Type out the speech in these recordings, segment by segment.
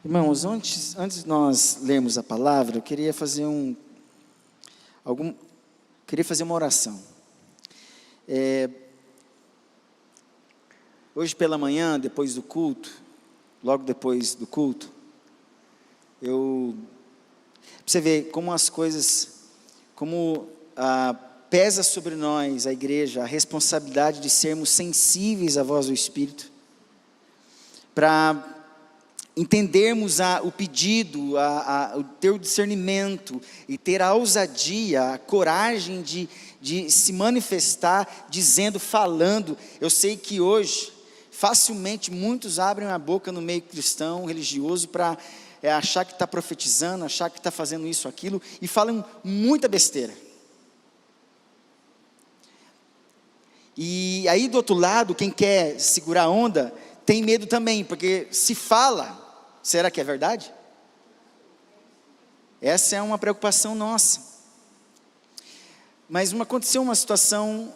Irmãos, antes de nós lermos a palavra, eu queria fazer uma oração. Hoje pela manhã, depois do culto, logo depois do culto, pra você ver como as coisas, pesa sobre nós, a igreja, a responsabilidade de sermos sensíveis à voz do Espírito, para entendermos o pedido, ter o discernimento e ter a ousadia, a coragem de se manifestar, dizendo, falando. Eu sei que hoje, facilmente, muitos abrem a boca no meio cristão, religioso, para achar que está profetizando, achar que está fazendo isso, aquilo, e falam muita besteira. E aí do outro lado, quem quer segurar a onda, tem medo também, porque se fala, será que é verdade? Essa é uma preocupação nossa. Mas aconteceu uma situação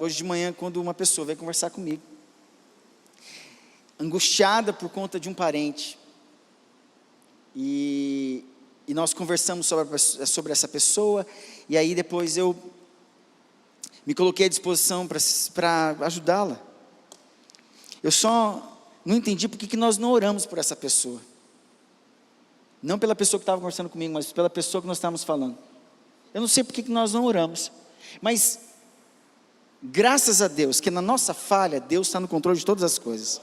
hoje de manhã, quando uma pessoa veio conversar comigo, angustiada por conta de um parente, e nós conversamos sobre essa pessoa, e aí depois eu me coloquei à disposição para ajudá-la. Eu só não entendi por que nós não oramos por essa pessoa. Não pela pessoa que estava conversando comigo, mas pela pessoa que nós estávamos falando. Eu não sei por que nós não oramos. Mas, graças a Deus, que na nossa falha, Deus está no controle de todas as coisas.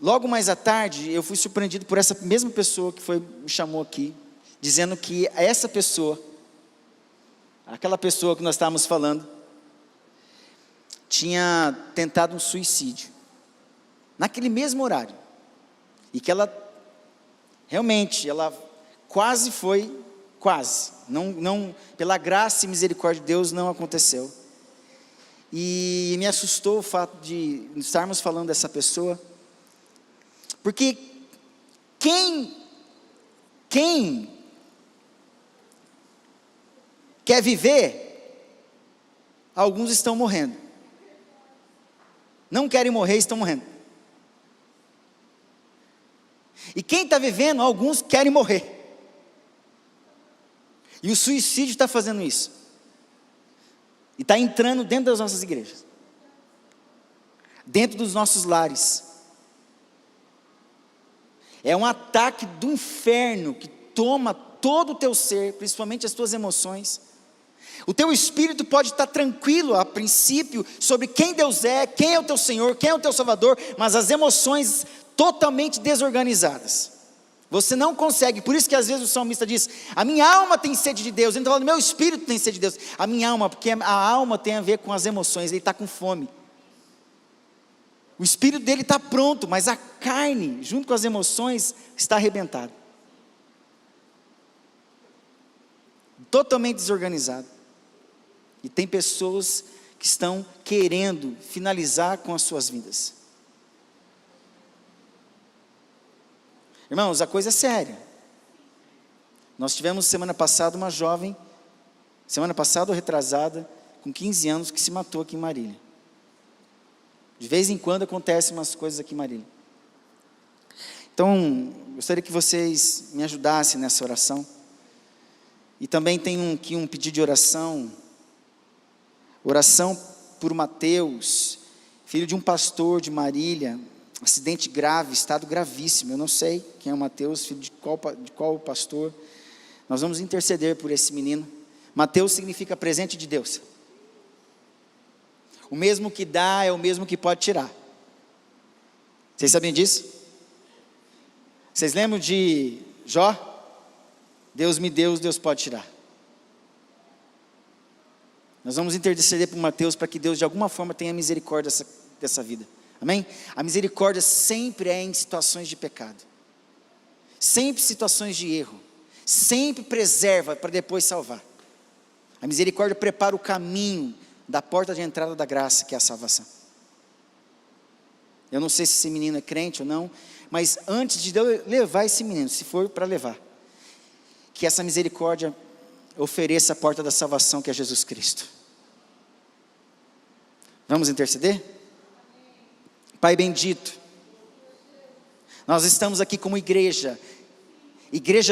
Logo mais à tarde, eu fui surpreendido por essa mesma pessoa que me chamou aqui, dizendo que essa pessoa, aquela pessoa que nós estávamos falando, tinha tentado um suicídio, naquele mesmo horário, e que ela quase foi, não, pela graça e misericórdia de Deus não aconteceu, e me assustou o fato de estarmos falando dessa pessoa, porque quem quer viver, alguns estão morrendo, não querem morrer, estão morrendo. E quem está vivendo, alguns querem morrer. E o suicídio está fazendo isso. E está entrando dentro das nossas igrejas, dentro dos nossos lares. É um ataque do inferno que toma todo o teu ser, principalmente as tuas emoções. O teu espírito pode estar tranquilo a princípio sobre quem Deus é, quem é o teu Senhor, quem é o teu Salvador, mas as emoções totalmente desorganizadas. Você não consegue, por isso que às vezes o salmista diz, a minha alma tem sede de Deus. Ele está falando, meu espírito tem sede de Deus. A minha alma, porque a alma tem a ver com as emoções, ele está com fome. O espírito dele está pronto, mas a carne, junto com as emoções, está arrebentada. Totalmente desorganizado. E tem pessoas que estão querendo finalizar com as suas vidas. Irmãos, a coisa é séria. Nós tivemos semana passada uma jovem, semana passada ou retrasada, com 15 anos, que se matou aqui em Marília. De vez em quando acontecem umas coisas aqui em Marília. Então, gostaria que vocês me ajudassem nessa oração. E também tem aqui um pedido de oração. Oração por Mateus, filho de um pastor de Marília, acidente grave, estado gravíssimo. Eu não sei quem é o Mateus, filho de qual pastor. Nós vamos interceder por esse menino. Mateus significa presente de Deus. O mesmo que dá é o mesmo que pode tirar. Vocês sabem disso? Vocês lembram de Jó? Deus me deu, Deus pode tirar. Nós vamos interceder por Mateus para que Deus de alguma forma tenha misericórdia dessa vida. Amém? A misericórdia sempre é em situações de pecado. Sempre situações de erro. Sempre preserva para depois salvar. A misericórdia prepara o caminho da porta de entrada da graça, que é a salvação. Eu não sei se esse menino é crente ou não, mas antes de Deus levar esse menino, se for para levar, que essa misericórdia ofereça a porta da salvação, que é Jesus Cristo. Vamos interceder? Pai bendito, Nós estamos aqui como igreja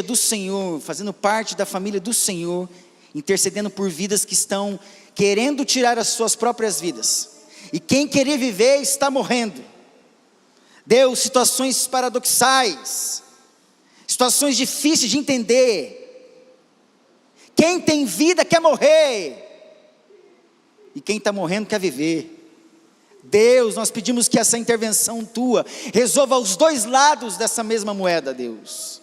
do Senhor, fazendo parte da família do Senhor, intercedendo por vidas que estão querendo tirar as suas próprias vidas, e quem querer viver está morrendo. Deus, situações paradoxais, situações difíceis de entender. Quem tem vida quer morrer, e quem está morrendo quer viver. Deus, nós pedimos que essa intervenção tua resolva os dois lados dessa mesma moeda, Deus.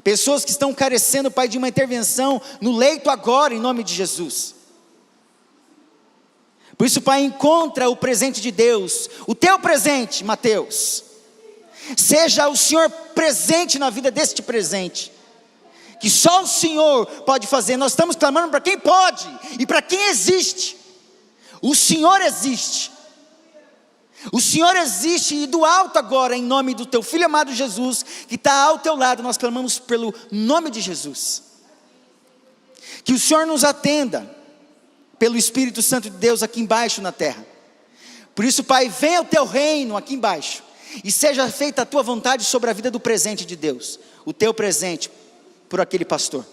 Pessoas que estão carecendo, Pai, de uma intervenção no leito agora, em nome de Jesus. Por isso, Pai, encontra o presente de Deus, o teu presente, Mateus. Seja o Senhor presente na vida deste presente, que só o Senhor pode fazer. Nós estamos clamando para quem pode e para quem existe. O Senhor existe. O Senhor existe, e do alto agora, em nome do teu Filho amado Jesus, que está ao teu lado, nós clamamos pelo nome de Jesus. Que o Senhor nos atenda, pelo Espírito Santo de Deus aqui embaixo na terra. Por isso, Pai, venha o teu reino aqui embaixo, e seja feita a tua vontade sobre a vida do presente de Deus, o teu presente, por aquele pastor.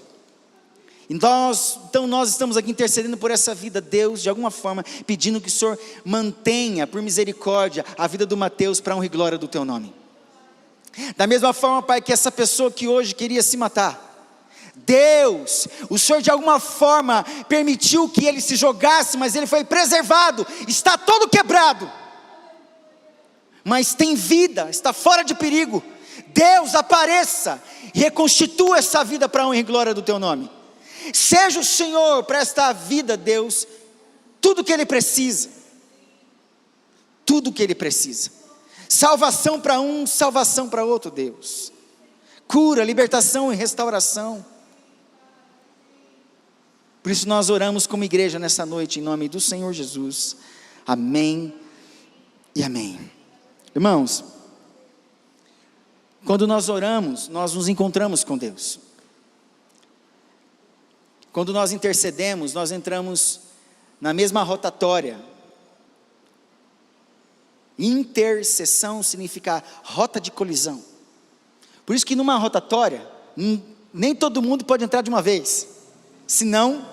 Então nós estamos aqui intercedendo por essa vida, Deus, de alguma forma, pedindo que o Senhor mantenha, por misericórdia, a vida do Mateus, para honra e glória do teu nome. Da mesma forma, Pai, que essa pessoa que hoje queria se matar, Deus, o Senhor de alguma forma permitiu que ele se jogasse, mas ele foi preservado, está todo quebrado, mas tem vida, está fora de perigo. Deus, apareça e reconstitua essa vida para a honra e glória do teu nome. Seja o Senhor para esta vida, Deus, tudo que ele precisa, salvação para um, salvação para outro, Deus, cura, libertação e restauração. Por isso nós oramos como igreja nessa noite, em nome do Senhor Jesus, amém e amém. Irmãos, quando nós oramos, nós nos encontramos com Deus. Quando nós intercedemos, nós entramos na mesma rotatória. Intercessão significa rota de colisão. Por isso que numa rotatória, nem todo mundo pode entrar de uma vez, senão,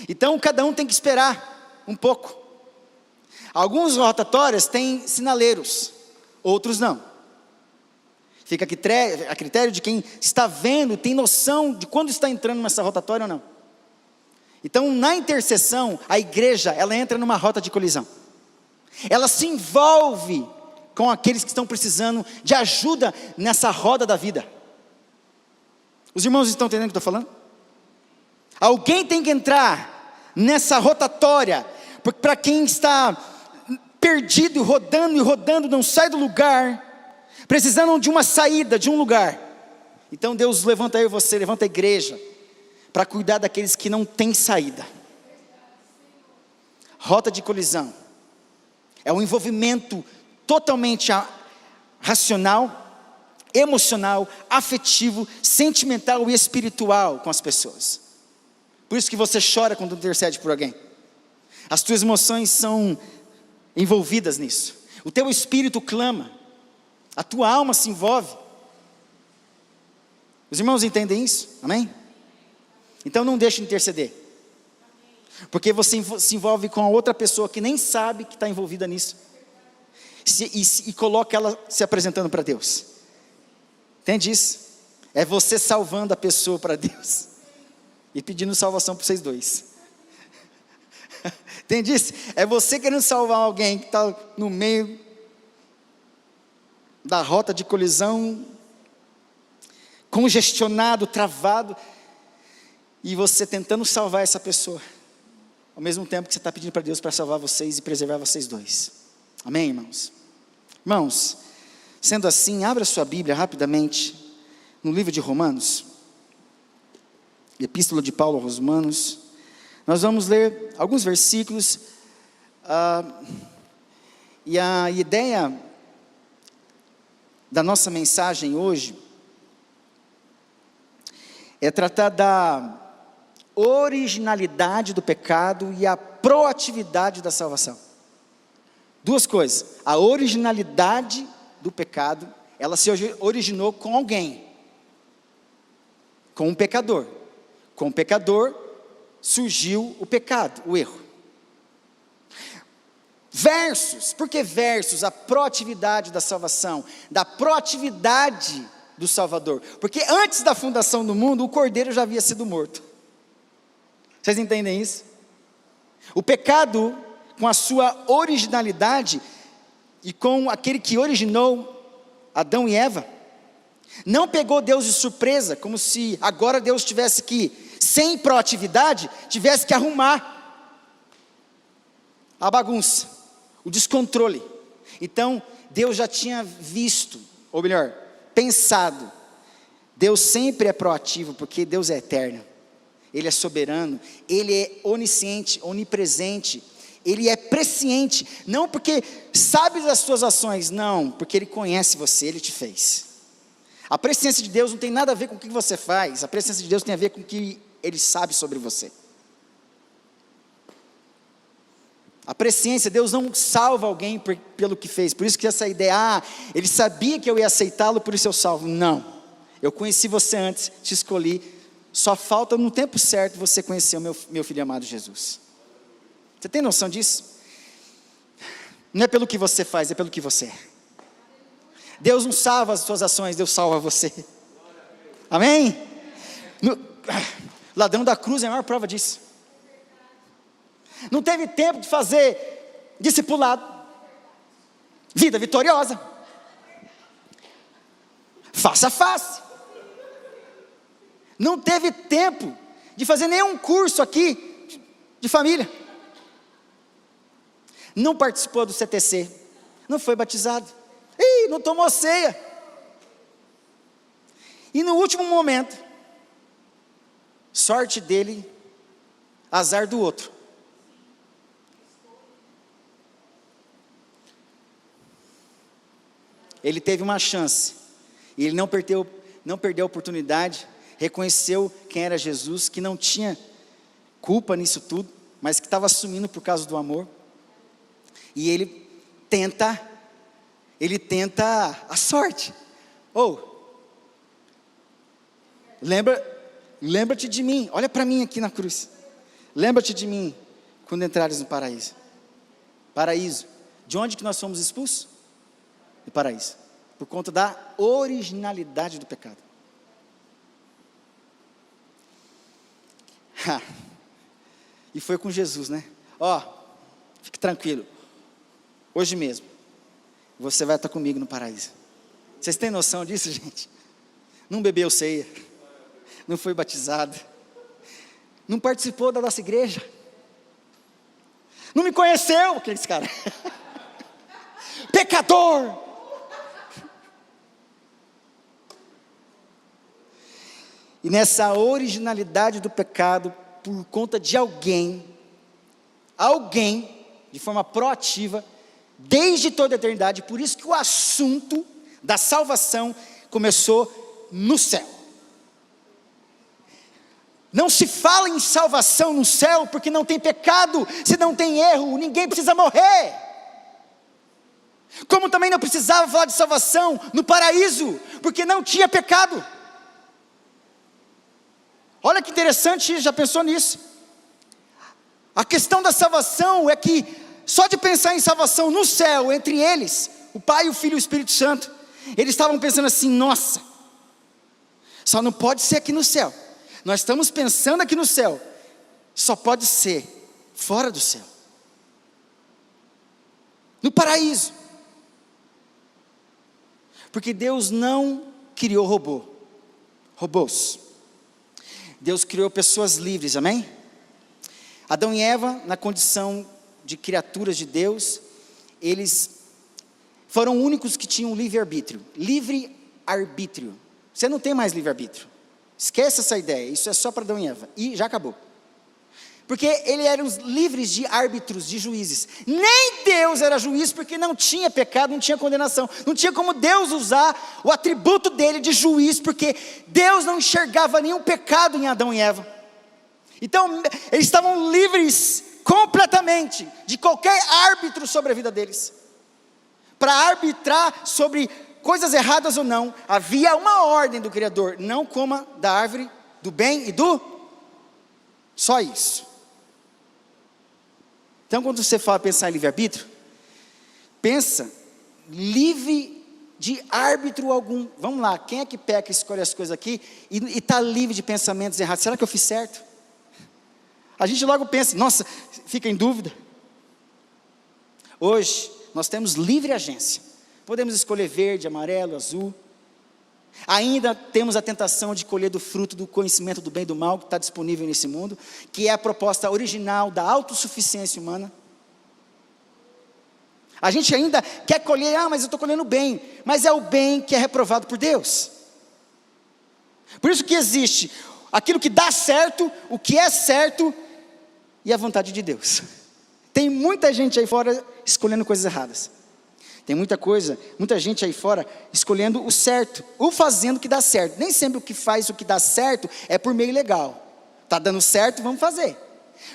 então cada um tem que esperar um pouco. Algumas rotatórias têm sinaleiros, outros não. Fica a critério de quem está vendo, tem noção de quando está entrando nessa rotatória ou não. Então, na intercessão, a igreja, ela entra numa rota de colisão. Ela se envolve com aqueles que estão precisando de ajuda nessa roda da vida. Os irmãos estão entendendo o que eu estou falando? Alguém tem que entrar nessa rotatória, porque para quem está perdido, rodando e rodando, não sai do lugar, precisando de uma saída, de um lugar. Então Deus levanta eu e você, levanta a igreja, para cuidar daqueles que não têm saída. Rota de colisão é um envolvimento totalmente racional, emocional, afetivo, sentimental e espiritual com as pessoas. Por isso que você chora quando intercede por alguém. As tuas emoções são envolvidas nisso. O teu espírito clama. A tua alma se envolve. Os irmãos entendem isso? Amém? Então não deixe de interceder. Porque você se envolve com a outra pessoa que nem sabe que está envolvida nisso. E coloca ela se apresentando para Deus. Entende isso? É você salvando a pessoa para Deus. E pedindo salvação para vocês dois. Entende isso? É você querendo salvar alguém que está no meio da rota de colisão, congestionado, travado, e você tentando salvar essa pessoa, ao mesmo tempo que você está pedindo para Deus para salvar vocês e preservar vocês dois. Amém, irmãos? Irmãos, sendo assim, abra sua Bíblia rapidamente, no livro de Romanos, Epístola de Paulo aos Romanos. Nós vamos ler alguns versículos, e a ideia da nossa mensagem hoje é tratar da originalidade do pecado e a proatividade da salvação. Duas coisas: a originalidade do pecado, ela se originou com alguém, com um pecador. Com o pecador surgiu o pecado, o erro. Versus, por que versus? A proatividade da salvação, da proatividade do Salvador. Porque antes da fundação do mundo, o Cordeiro já havia sido morto. Vocês entendem isso? O pecado, com a sua originalidade, e com aquele que originou Adão e Eva, não pegou Deus de surpresa, como se agora Deus tivesse que, sem proatividade, tivesse que arrumar a bagunça, o descontrole. Então, Deus já tinha visto, ou melhor, pensado. Deus sempre é proativo, porque Deus é eterno, Ele é soberano, Ele é onisciente, onipresente, Ele é presciente, não porque sabe das suas ações, não, porque Ele conhece você, Ele te fez. A presciência de Deus não tem nada a ver com o que você faz, a presciência de Deus tem a ver com o que Ele sabe sobre você. A presciência, Deus não salva alguém pelo que fez, por isso que essa ideia, Ele sabia que eu ia aceitá-lo, por isso eu salvo. Não, eu conheci você antes, te escolhi, só falta no tempo certo você conhecer o meu filho amado Jesus. Você tem noção disso? Não é pelo que você faz, é pelo que você é. Deus não salva as suas ações, Deus salva você. Amém? Ladrão da cruz é a maior prova disso. Não teve tempo de fazer discipulado, vida vitoriosa, face a face. Não teve tempo de fazer nenhum curso aqui de família. Não participou do CTC, não foi batizado, não tomou ceia. E no último momento, sorte dele, azar do outro. Ele teve uma chance, e ele não perdeu a oportunidade, reconheceu quem era Jesus, que não tinha culpa nisso tudo, mas que estava assumindo por causa do amor. E ele tenta a sorte. Lembra-te de mim, olha para mim aqui na cruz. Lembra-te de mim quando entrares no paraíso. Paraíso, de onde que nós fomos expulsos? Do paraíso, por conta da originalidade do pecado. E foi com Jesus, né? Fique tranquilo, hoje mesmo você vai estar comigo no paraíso. Vocês têm noção disso, gente? Não bebeu ceia, não foi batizado, não participou da nossa igreja, não me conheceu, que é esse cara? Pecador. E nessa originalidade do pecado, por conta de alguém, de forma proativa, desde toda a eternidade, por isso que o assunto da salvação começou no céu. Não se fala em salvação no céu, porque não tem pecado, se não tem erro, ninguém precisa morrer. Como também não precisava falar de salvação no paraíso, porque não tinha pecado. Olha que interessante, já pensou nisso? A questão da salvação é que, só de pensar em salvação no céu, entre eles, o Pai, o Filho e o Espírito Santo, eles estavam pensando assim: nossa, só não pode ser aqui no céu, nós estamos pensando aqui no céu, só pode ser fora do céu, no paraíso, porque Deus não criou robôs, Deus criou pessoas livres, amém? Adão e Eva, na condição de criaturas de Deus, eles foram únicos que tinham livre-arbítrio. Livre-arbítrio. Você não tem mais livre-arbítrio. Esquece essa ideia, isso é só para Adão e Eva. E já acabou. Porque eles eram livres de árbitros, de juízes. Nem Deus era juiz, porque não tinha pecado, não tinha condenação. Não tinha como Deus usar o atributo dele de juiz, porque Deus não enxergava nenhum pecado em Adão e Eva. Então, eles estavam livres completamente de qualquer árbitro sobre a vida deles. Para arbitrar sobre coisas erradas ou não, havia uma ordem do Criador: não coma da árvore do bem e do... Só isso. Então, quando você fala pensar em livre-arbítrio, pensa livre de árbitro algum. Vamos lá, quem é que peca e escolhe as coisas aqui e está livre de pensamentos errados? Será que eu fiz certo? A gente logo pensa, nossa, fica em dúvida. Hoje, nós temos livre agência. Podemos escolher verde, amarelo, azul. Ainda temos a tentação de colher do fruto do conhecimento do bem e do mal que está disponível nesse mundo, que é a proposta original da autossuficiência humana. A gente ainda quer colher, mas eu estou colhendo bem, mas é o bem que é reprovado por Deus. Por isso que existe aquilo que dá certo, o que é certo e a vontade de Deus. Tem muita gente aí fora escolhendo coisas erradas. Tem muita gente aí fora escolhendo o certo, ou fazendo o que dá certo. Nem sempre o que faz o que dá certo é por meio legal. Está dando certo, vamos fazer.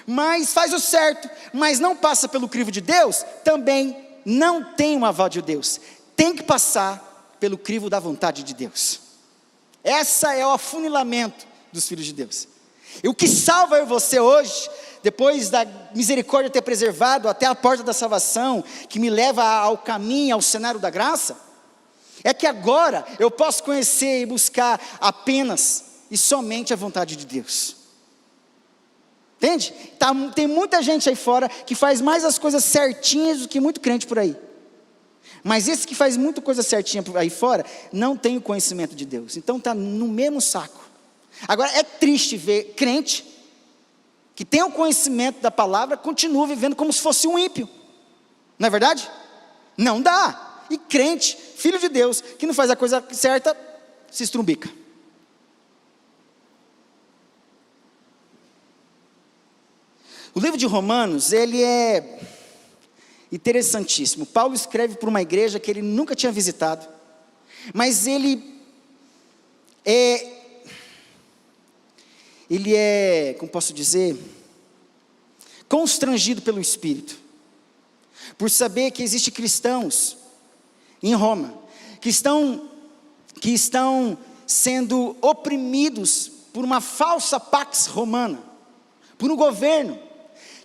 Mas faz o certo, mas não passa pelo crivo de Deus, também não tem um aval de Deus. Tem que passar pelo crivo da vontade de Deus. Essa é o afunilamento dos filhos de Deus. E o que salva eu e você hoje, depois da misericórdia ter preservado até a porta da salvação, que me leva ao caminho, ao cenário da graça, é que agora eu posso conhecer e buscar apenas e somente a vontade de Deus. Entende? Tem muita gente aí fora que faz mais as coisas certinhas do que muito crente por aí. Mas esse que faz muita coisa certinha por aí fora, não tem o conhecimento de Deus. Então está no mesmo saco. Agora é triste ver crente que tem o conhecimento da palavra, continua vivendo como se fosse um ímpio. Não é verdade? Não dá. E crente, filho de Deus, que não faz a coisa certa, se estrumbica. O livro de Romanos, ele é interessantíssimo. Paulo escreve para uma igreja que ele nunca tinha visitado, mas ele é, como posso dizer, constrangido pelo Espírito, por saber que existem cristãos em Roma, que estão sendo oprimidos por uma falsa pax romana, por um governo,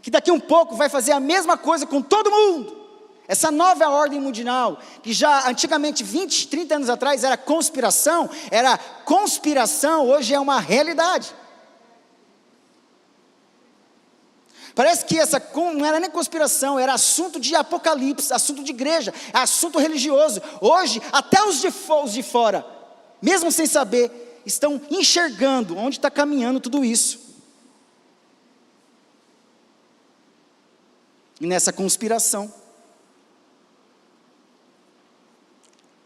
que daqui um pouco vai fazer a mesma coisa com todo mundo. Essa nova ordem mundial, que já antigamente, 20, 30 anos atrás, era conspiração, hoje é uma realidade. Parece que essa não era nem conspiração, era assunto de apocalipse, assunto de igreja, assunto religioso. Hoje, até os de fora, mesmo sem saber, estão enxergando onde está caminhando tudo isso. E nessa conspiração,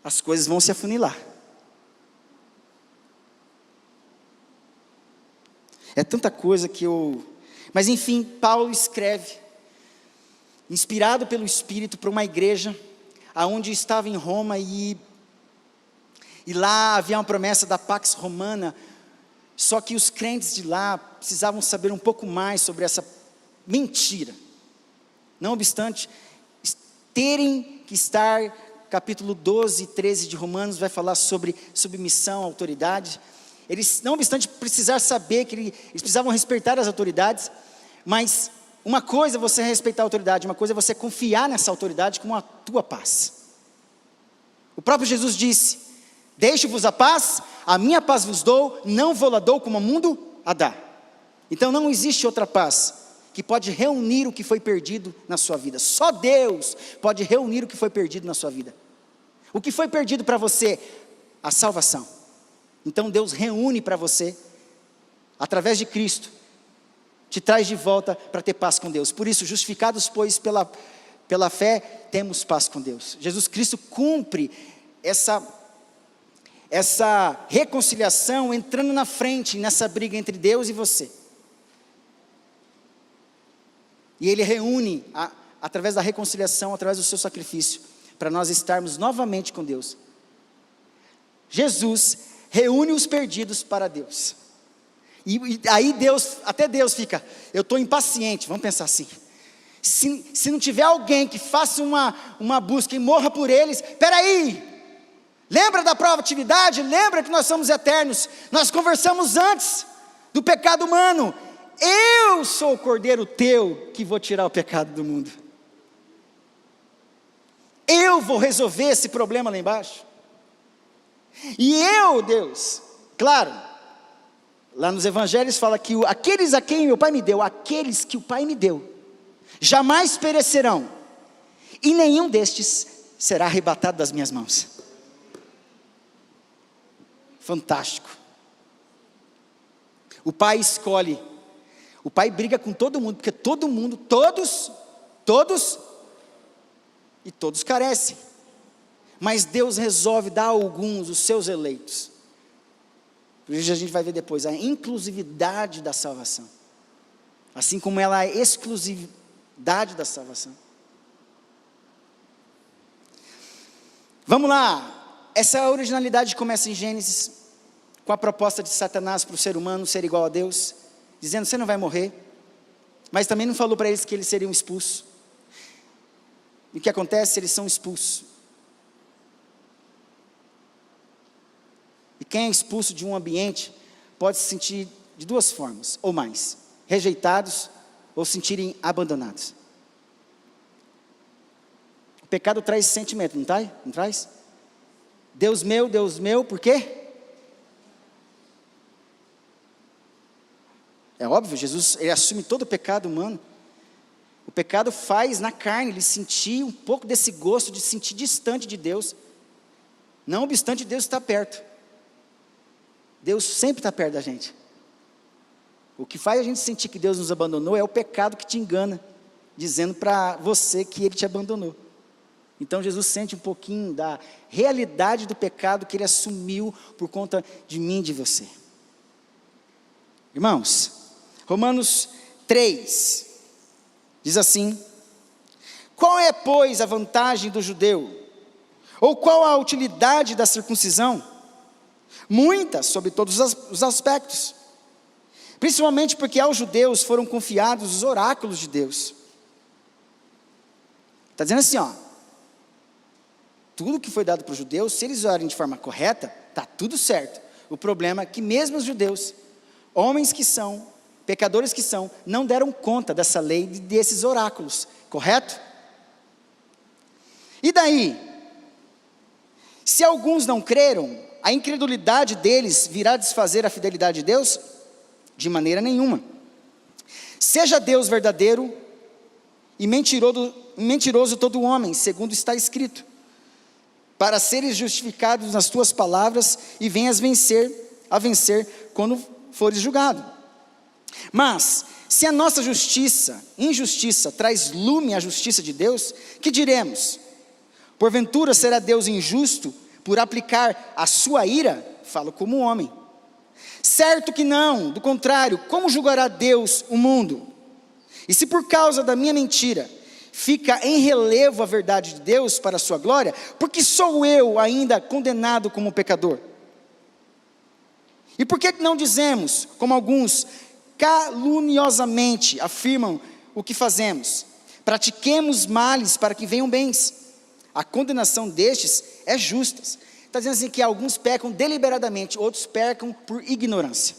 as coisas vão se afunilar. É tanta coisa que Mas enfim, Paulo escreve, inspirado pelo Espírito, para uma igreja, aonde estava em Roma, e lá havia uma promessa da Pax Romana, só que os crentes de lá precisavam saber um pouco mais sobre essa mentira. Não obstante, terem que estar, capítulo 12 e 13 de Romanos, vai falar sobre submissão à autoridade. Eles, não obstante precisar saber que eles precisavam respeitar as autoridades, mas uma coisa é você respeitar a autoridade, uma coisa é você confiar nessa autoridade com a tua paz. O próprio Jesus disse: deixe-vos a paz, a minha paz vos dou, não vou lá dou como o mundo a dá. Então não existe outra paz que pode reunir o que foi perdido na sua vida. Só Deus pode reunir o que foi perdido na sua vida. O que foi perdido para você? A salvação. Então Deus reúne para você, através de Cristo, te traz de volta para ter paz com Deus. Por isso, justificados, pois, pela fé, temos paz com Deus. Jesus Cristo cumpre essa reconciliação, entrando na frente, nessa briga entre Deus e você. E Ele reúne, através da reconciliação, através do seu sacrifício, para nós estarmos novamente com Deus. Jesus reúne os perdidos para Deus. E aí até Deus fica, eu estou impaciente, vamos pensar assim, Se não tiver alguém que faça uma busca e morra por eles, espera aí, lembra da prova de atividade? Lembra que nós somos eternos? Nós conversamos antes do pecado humano. Eu sou o Cordeiro teu que vou tirar o pecado do mundo. Eu vou resolver esse problema lá embaixo. E eu, Deus, claro, lá nos evangelhos fala que aqueles a quem meu Pai me deu, aqueles que o Pai me deu, jamais perecerão, e nenhum destes será arrebatado das minhas mãos. Fantástico. O Pai escolhe, o Pai briga com todo mundo, porque todo mundo, todos carecem, mas Deus resolve dar a alguns, os seus eleitos. Por isso a gente vai ver depois a inclusividade da salvação, assim como ela é a exclusividade da salvação. Vamos lá, essa originalidade começa em Gênesis, com a proposta de Satanás para o ser humano ser igual a Deus, dizendo: você não vai morrer, mas também não falou para eles que eles seriam expulsos. E o que acontece? Eles são expulsos. E quem é expulso de um ambiente pode se sentir de duas formas, ou mais: rejeitados ou se sentirem abandonados. O pecado traz esse sentimento, não traz? Deus meu, por quê? É óbvio, Jesus, ele assume todo o pecado humano. O pecado faz na carne ele sentir um pouco desse gosto de se sentir distante de Deus. Não obstante Deus estar perto. Deus sempre está perto da gente. O que faz a gente sentir que Deus nos abandonou é o pecado que te engana, dizendo para você que Ele te abandonou. Então Jesus sente um pouquinho da realidade do pecado que Ele assumiu por conta de mim e de você. Irmãos, Romanos 3, diz assim: qual é, pois, a vantagem do judeu? Ou qual a utilidade da circuncisão? Muitas, sobre todos os aspectos. Principalmente porque aos judeus foram confiados os oráculos de Deus. Está dizendo assim, tudo que foi dado para os judeus, se eles orarem de forma correta, está tudo certo. O problema é que mesmo os judeus, homens que são, pecadores que são, não deram conta dessa lei, desses oráculos, correto? E daí? Se alguns não creram, a incredulidade deles virá desfazer a fidelidade de Deus? De maneira nenhuma. Seja Deus verdadeiro e mentiroso todo homem, segundo está escrito, para seres justificados nas tuas palavras e venhas a vencer quando fores julgado. Mas, se a nossa injustiça traz lume à justiça de Deus, que diremos? Porventura será Deus injusto por aplicar a sua ira? Falo como homem. Certo que não, do contrário, como julgará Deus o mundo? E se por causa da minha mentira fica em relevo a verdade de Deus para a sua glória, porque sou eu ainda condenado como pecador? E por que não dizemos, como alguns caluniosamente afirmam o que fazemos? Pratiquemos males para que venham bens. A condenação destes é justa. Está dizendo assim que alguns pecam deliberadamente, outros pecam por ignorância.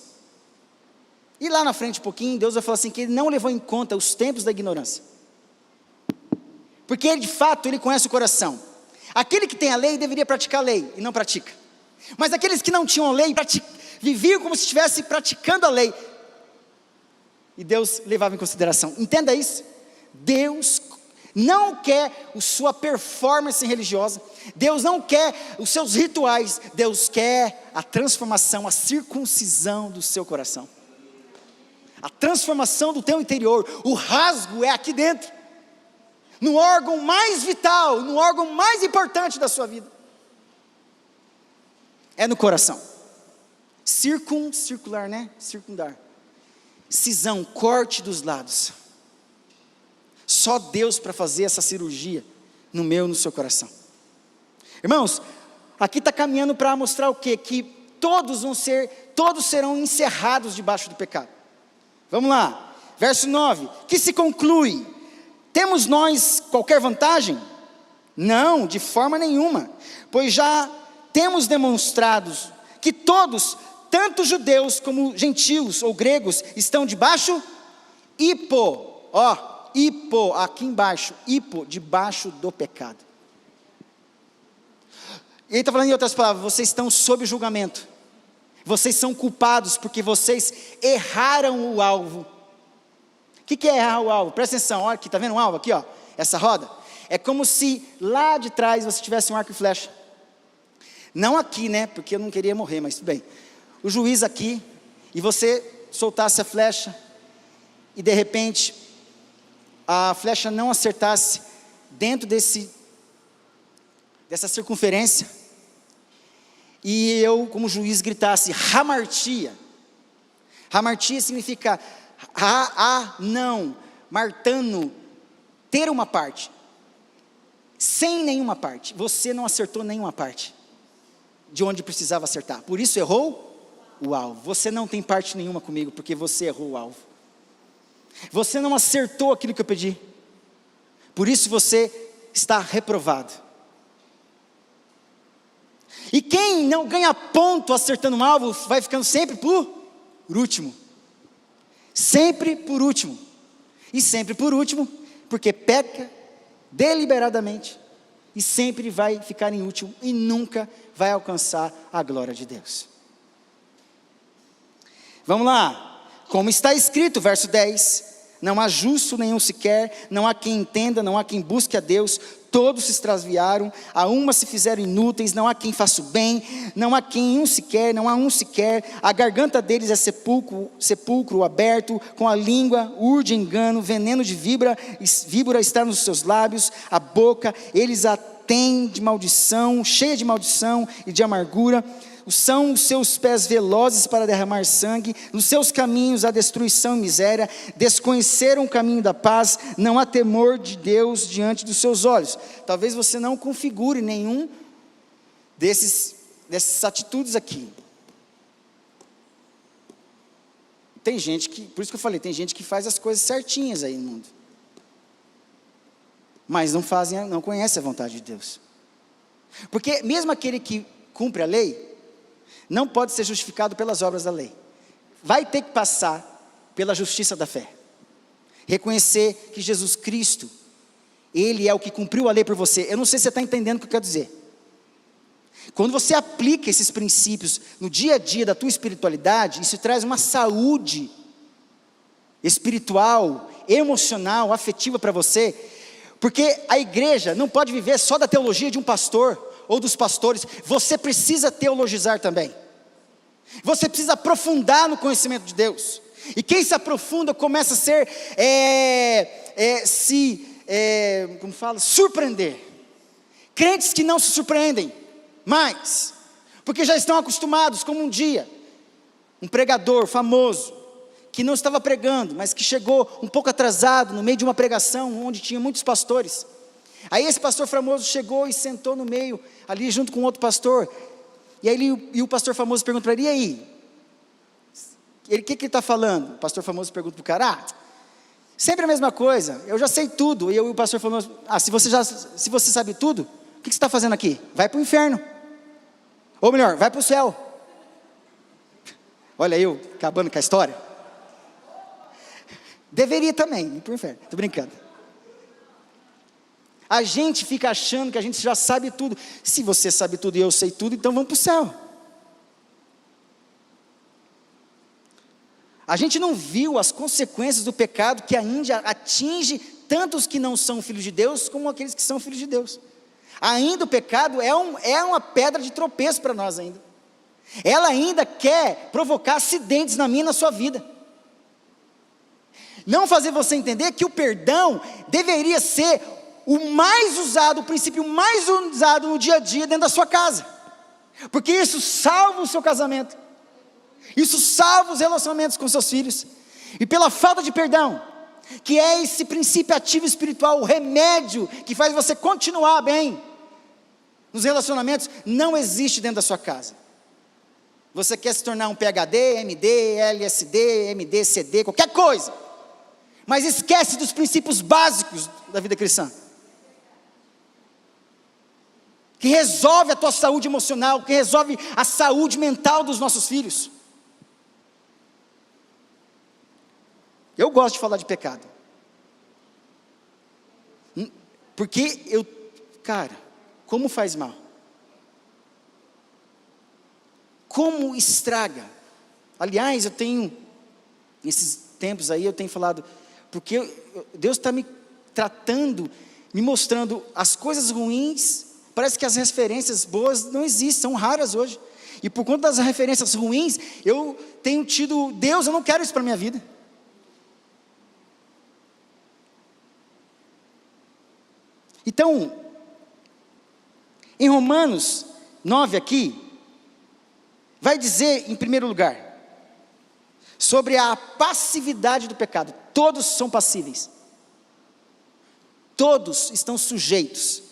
E lá na frente um pouquinho, Deus vai falar assim que Ele não levou em conta os tempos da ignorância. Porque Ele de fato, Ele conhece o coração. Aquele que tem a lei deveria praticar a lei e não pratica. Mas aqueles que não tinham a lei, viviam como se estivesse praticando a lei. E Deus levava em consideração. Entenda isso. Deus não quer a sua performance religiosa. Deus não quer os seus rituais. Deus quer a transformação, a circuncisão do seu coração. A transformação do teu interior. O rasgo é aqui dentro. No órgão mais vital, no órgão mais importante da sua vida. É no coração. Circundar. Cisão, corte dos lados. Só Deus para fazer essa cirurgia no meu, no seu coração. Irmãos, aqui está caminhando para mostrar o quê? Que todos serão encerrados debaixo do pecado. Vamos lá, verso 9, que se conclui, Temos nós qualquer vantagem? Não, de forma nenhuma, pois já temos demonstrados que todos, tanto judeus como gentios ou gregos, estão debaixo, aqui embaixo, debaixo do pecado. Ele está falando em outras palavras, vocês estão sob julgamento, vocês são culpados porque vocês erraram o alvo. O que é errar o alvo? Presta atenção, olha aqui, está vendo o alvo aqui, ó, essa roda? É como se lá de trás você tivesse um arco e flecha. Não aqui, né, porque eu não queria morrer, mas tudo bem. O juiz aqui, e você soltasse a flecha, e de repente, a flecha não acertasse dentro dessa circunferência, e eu, como juiz, gritasse, hamartia. Hamartia significa, não, martano, ter uma parte, sem nenhuma parte. Você não acertou nenhuma parte de onde precisava acertar, por isso errou o alvo. Você não tem parte nenhuma comigo, porque você errou o alvo. Você não acertou aquilo que eu pedi, por isso você está reprovado. E quem não ganha ponto acertando um alvo, vai ficando sempre por último. Sempre por último. E sempre por último, porque peca deliberadamente, e sempre vai ficar em último, e nunca vai alcançar a glória de Deus. Vamos lá, como está escrito, verso 10, não há justo nenhum sequer, não há quem entenda, não há quem busque a Deus, todos se extraviaram, a uma se fizeram inúteis, não há quem faça o bem, não há quem um sequer, não há um sequer, a garganta deles é sepulcro aberto, com a língua urde engano, veneno de víbora está nos seus lábios, a boca, eles a têm de maldição, cheia de maldição e de amargura, são os seus pés velozes para derramar sangue, nos seus caminhos há destruição e miséria, desconheceram o caminho da paz, não há temor de Deus diante dos seus olhos. Talvez você não configure nenhum dessas atitudes aqui. Tem gente que, por isso que eu falei, tem gente que faz as coisas certinhas aí no mundo, mas não conhece a vontade de Deus, porque mesmo aquele que cumpre a lei, não pode ser justificado pelas obras da lei, vai ter que passar pela justiça da fé, reconhecer que Jesus Cristo, Ele é o que cumpriu a lei por você. Eu não sei se você está entendendo o que eu quero dizer. Quando você aplica esses princípios no dia a dia da tua espiritualidade, isso traz uma saúde espiritual, emocional, afetiva para você, porque a igreja não pode viver só da teologia de um pastor, ou dos pastores. Você precisa teologizar também, você precisa aprofundar no conhecimento de Deus, e quem se aprofunda começa a ser, surpreender, crentes que não se surpreendem mais, porque já estão acostumados, como um dia, um pregador famoso, que não estava pregando, mas que chegou um pouco atrasado, no meio de uma pregação, onde tinha muitos pastores, aí esse pastor famoso chegou e sentou no meio, ali junto com outro pastor, e o pastor famoso pergunta para ele, e aí? O que ele está falando? O pastor famoso pergunta para o cara, sempre a mesma coisa, eu já sei tudo. E o pastor famoso, se você sabe tudo, o que você está fazendo aqui? Vai para o inferno, ou melhor, vai para o céu. Olha eu, acabando com a história. Deveria também ir para o inferno, estou brincando. A gente fica achando que a gente já sabe tudo. Se você sabe tudo e eu sei tudo, então vamos para o céu. A gente não viu as consequências do pecado que ainda atinge tanto os que não são filhos de Deus, como aqueles que são filhos de Deus. Ainda o pecado é uma pedra de tropeço para nós ainda. Ela ainda quer provocar acidentes na minha e na sua vida. Não fazer você entender que o perdão deveria ser o princípio mais usado no dia a dia dentro da sua casa, porque isso salva o seu casamento, isso salva os relacionamentos com seus filhos, e pela falta de perdão, que é esse princípio ativo espiritual, o remédio que faz você continuar bem nos relacionamentos, não existe dentro da sua casa. Você quer se tornar um PhD, MD, LSD, MD, CD, qualquer coisa, mas esquece dos princípios básicos da vida cristã, que resolve a tua saúde emocional, que resolve a saúde mental dos nossos filhos. Eu gosto de falar de pecado, porque cara, como faz mal, como estraga. Aliás, eu tenho, nesses tempos aí, eu tenho falado, porque Deus está me tratando, me mostrando as coisas ruins. Parece que as referências boas não existem, são raras hoje, e por conta das referências ruins, eu tenho tido, Deus, eu não quero isso para a minha vida. Então, em Romanos 9 aqui, vai dizer em primeiro lugar, sobre a passividade do pecado. Todos são passíveis, todos estão sujeitos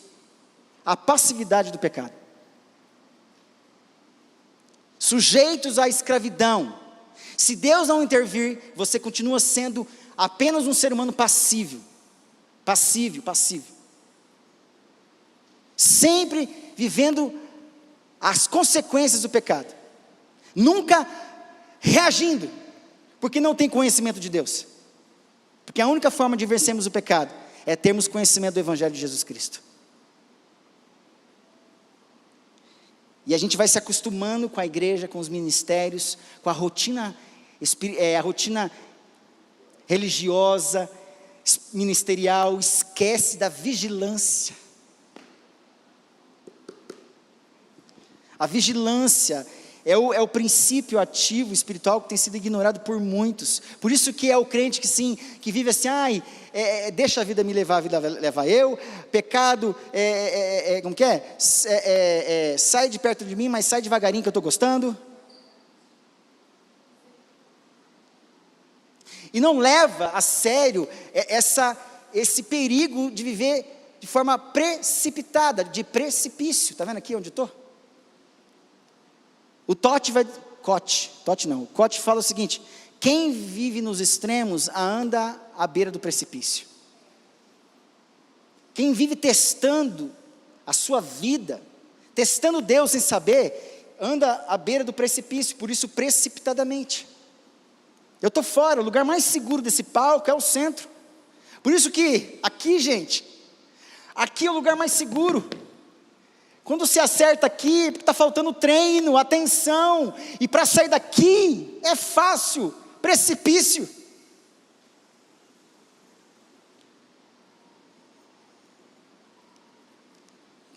à passividade do pecado, sujeitos à escravidão. Se Deus não intervir, você continua sendo apenas um ser humano passivo, sempre vivendo as consequências do pecado, nunca reagindo, porque não tem conhecimento de Deus, porque a única forma de vencermos o pecado, é termos conhecimento do Evangelho de Jesus Cristo, e a gente vai se acostumando com a igreja, com os ministérios, com a rotina religiosa, ministerial, esquece da vigilância. A vigilância é o princípio ativo espiritual que tem sido ignorado por muitos. Por isso que é o crente que vive assim, deixa a vida me levar, a vida leva eu. Pecado, como que é? Sai de perto de mim, mas sai devagarinho que eu estou gostando. E não leva a sério esse perigo de viver de forma precipitada, de precipício. Está vendo aqui onde estou? O Totti fala o seguinte: quem vive nos extremos anda à beira do precipício. Quem vive testando a sua vida, testando Deus sem saber, anda à beira do precipício, por isso precipitadamente. Eu estou fora, o lugar mais seguro desse palco é o centro. Por isso que aqui, gente, aqui é o lugar mais seguro. Quando se acerta aqui, porque está faltando treino, atenção, e para sair daqui, é fácil, precipício.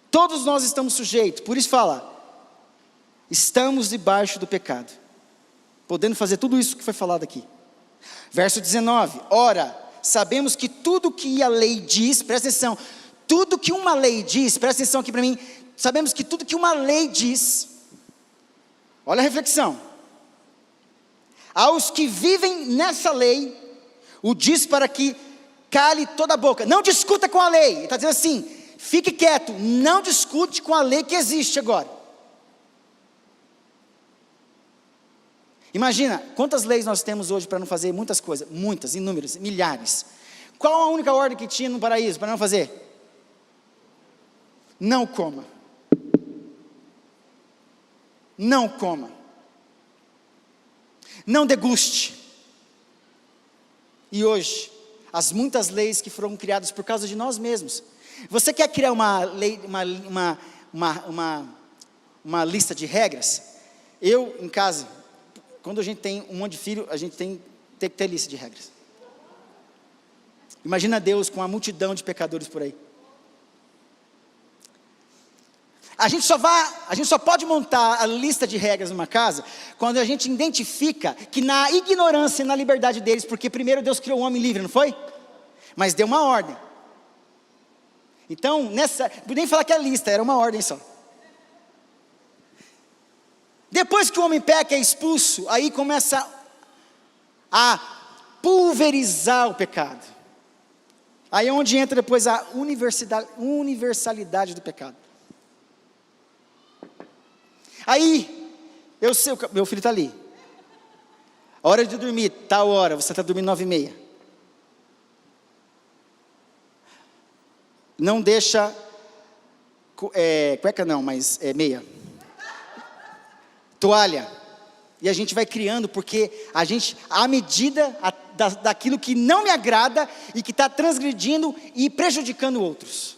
Todos nós estamos sujeitos, por isso fala, estamos debaixo do pecado, podendo fazer tudo isso que foi falado aqui. Verso 19, ora, sabemos que tudo que a lei diz, presta atenção, tudo que uma lei diz, presta atenção aqui para mim, sabemos que tudo que uma lei diz, olha a reflexão, aos que vivem nessa lei, o diz para que cale toda a boca, não discuta com a lei, ele está dizendo assim, fique quieto, não discute com a lei que existe agora. Imagina, quantas leis nós temos hoje para não fazer muitas coisas, muitas, inúmeras, milhares. Qual a única ordem que tinha no paraíso para não fazer? Não coma. Não coma. Não deguste. E hoje, as muitas leis que foram criadas por causa de nós mesmos. Você quer criar uma lei, uma lista de regras? Eu, em casa, quando a gente tem um monte de filho, a gente tem que ter lista de regras. Imagina Deus com uma multidão de pecadores por aí. A gente só pode montar a lista de regras numa casa quando a gente identifica que na ignorância e na liberdade deles, porque primeiro Deus criou o homem livre, não foi? Mas deu uma ordem. Então, nem falar que é lista, era uma ordem só. Depois que o homem peca, é expulso, aí começa a pulverizar o pecado. Aí é onde entra depois a universalidade do pecado. Aí, eu sei, meu filho está ali. A hora de dormir, tal hora, você está dormindo 9h30. não deixa, cueca não, mas meia, toalha, e a gente vai criando, porque à medida daquilo que não me agrada, e que está transgredindo e prejudicando outros.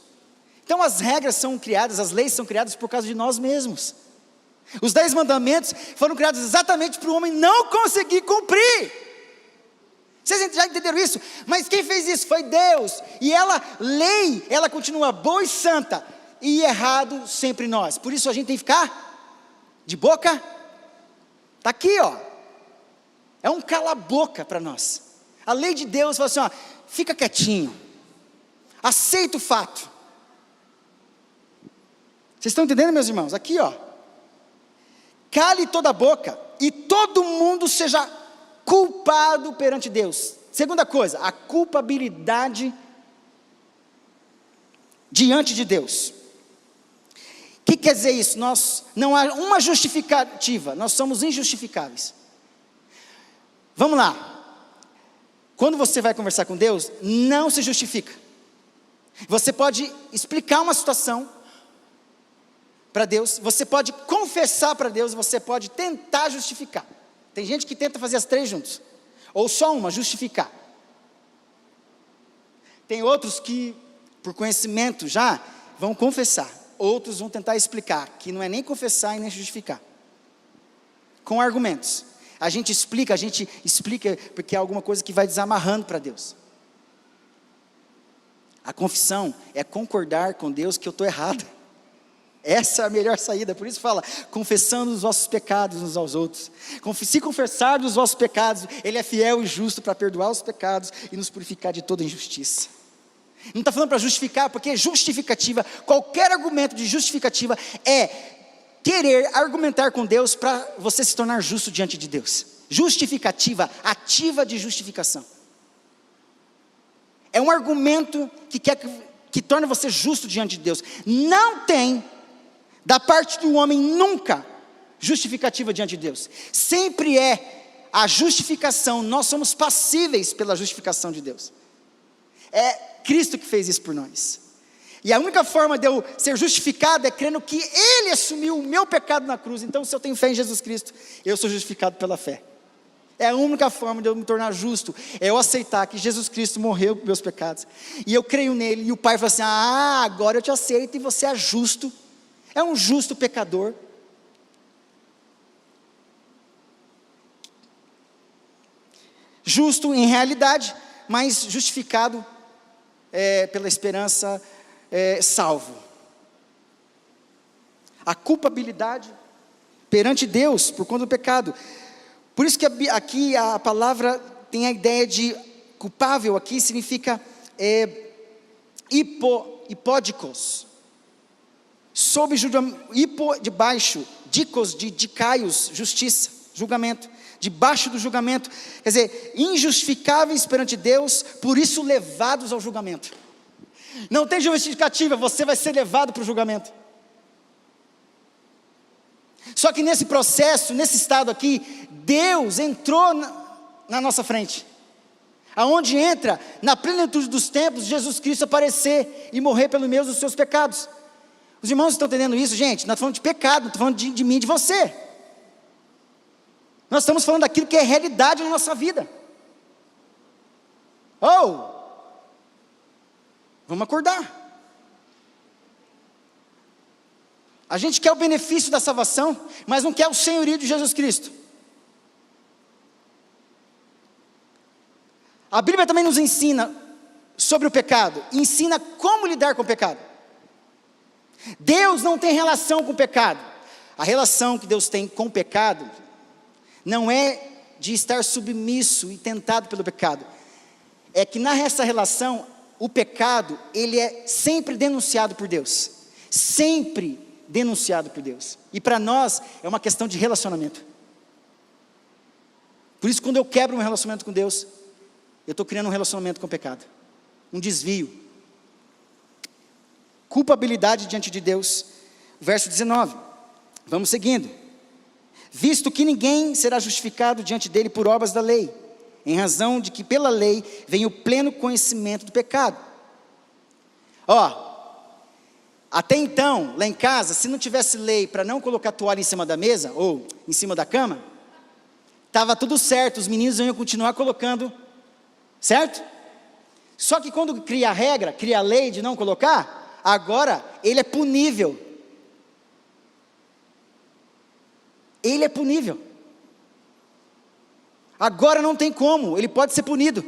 Então as regras são criadas, as leis são criadas por causa de nós mesmos. Os 10 mandamentos foram criados exatamente para o homem não conseguir cumprir. Vocês já entenderam isso? Mas quem fez isso foi Deus. E lei, ela continua boa e santa. E errado sempre nós. Por isso a gente tem que ficar de boca. Está aqui, ó. É um cala-boca para nós. A lei de Deus fala assim, ó, fica quietinho. Aceita o fato. Vocês estão entendendo, meus irmãos? Aqui, ó. Cale toda a boca e todo mundo seja culpado perante Deus. Segunda coisa, a culpabilidade diante de Deus. O que quer dizer isso? Não há uma justificativa, nós somos injustificáveis. Vamos lá. Quando você vai conversar com Deus, não se justifica. Você pode explicar uma situação para Deus, você pode confessar para Deus, você pode tentar justificar. Tem gente que tenta fazer as 3 juntos, ou só uma, justificar. Tem outros que, por conhecimento já, vão confessar. Outros vão tentar explicar, que não é nem confessar e nem justificar. Com argumentos. A gente explica porque é alguma coisa que vai desamarrando para Deus. A confissão é concordar com Deus que eu estou errado. Essa é a melhor saída, por isso fala, confessando os vossos pecados uns aos outros. Se confessar dos vossos pecados, Ele é fiel e justo para perdoar os pecados e nos purificar de toda injustiça. Não está falando para justificar, porque justificativa, qualquer argumento de justificativa é querer argumentar com Deus para você se tornar justo diante de Deus. Justificativa, ativa de justificação. É um argumento que torna você justo diante de Deus. Não tem da parte do homem nunca justificativa diante de Deus. Sempre é a justificação, nós somos passíveis pela justificação de Deus. É Cristo que fez isso por nós. E a única forma de eu ser justificado é crendo que Ele assumiu o meu pecado na cruz. Então se eu tenho fé em Jesus Cristo, eu sou justificado pela fé. É a única forma de eu me tornar justo, é eu aceitar que Jesus Cristo morreu por meus pecados. E eu creio nele, e o Pai fala assim, agora eu te aceito e você é justo. É um justo pecador. Justo em realidade, mas justificado pela esperança, salvo. A culpabilidade perante Deus por conta do pecado. Por isso que aqui a palavra tem a ideia de culpável, aqui significa hipódicos. Sob julgamento, debaixo, dicos de dicaios, justiça, julgamento, debaixo do julgamento, quer dizer, injustificáveis perante Deus, por isso levados ao julgamento. Não tem justificativa, você vai ser levado para o julgamento. Só que nesse processo, nesse estado aqui, Deus entrou na nossa frente. Aonde entra, na plenitude dos tempos, Jesus Cristo aparecer e morrer pelos meus e os seus pecados. Os irmãos estão entendendo isso, gente? Nós estamos falando de pecado, não estamos falando de mim e de você. Nós estamos falando daquilo que é realidade na nossa vida. Vamos acordar. A gente quer o benefício da salvação, mas não quer o senhorio de Jesus Cristo. A Bíblia também nos ensina sobre o pecado, ensina como lidar com o pecado. Deus não tem relação com o pecado. A relação que Deus tem com o pecado não é de estar submisso e tentado pelo pecado. É que nessa relação, o pecado, ele é sempre denunciado por Deus. Sempre denunciado por Deus. E para nós, é uma questão de relacionamento. Por isso, quando eu quebro um relacionamento com Deus, eu estou criando um relacionamento com o pecado. Um desvio. Culpabilidade diante de Deus. Verso 19. Vamos seguindo. Visto que ninguém será justificado diante dele por obras da lei, em razão de que pela lei vem o pleno conhecimento do pecado. Até então, lá em casa, se não tivesse lei para não colocar toalha em cima da mesa, ou em cima da cama, estava tudo certo, os meninos iam continuar colocando, certo? Só que quando cria a regra, cria a lei de não colocar, agora ele é punível. Ele é punível. Agora não tem como, ele pode ser punido.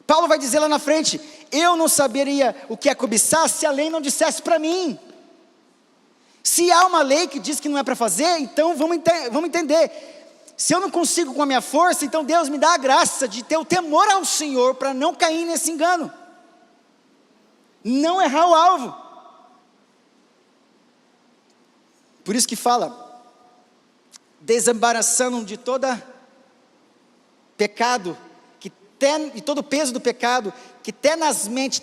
Paulo vai dizer lá na frente: eu não saberia o que é cobiçar se a lei não dissesse para mim. Se há uma lei que diz que não é para fazer, então vamos entender. Se eu não consigo com a minha força, então Deus me dá a graça de ter o temor ao Senhor para não cair nesse engano, não errar o alvo. Por isso que fala, desembaraçando de toda pecado, e todo o peso do pecado, que tenazmente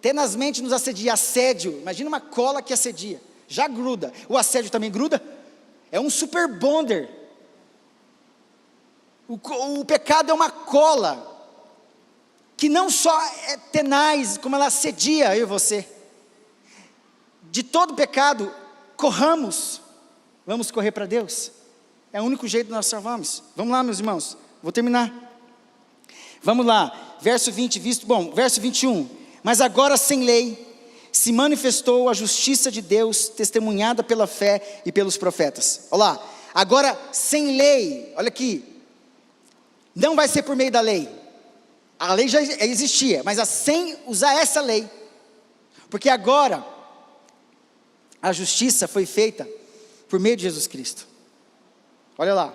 tenazmente nos assedia. Assédio, imagina uma cola que assedia, já gruda. O assédio também gruda, é um super bonder. O pecado é uma cola, que não só é tenaz, como ela assedia eu e você. De todo pecado, corramos, vamos correr para Deus, é o único jeito de nós salvarmos. Vamos lá, meus irmãos, vou terminar. Vamos lá, verso 21. Mas agora sem lei, se manifestou a justiça de Deus, testemunhada pela fé e pelos profetas. Olha lá, agora sem lei, olha aqui, não vai ser por meio da lei. A lei já existia, mas sem usar essa lei, porque agora a justiça foi feita por meio de Jesus Cristo. Olha lá,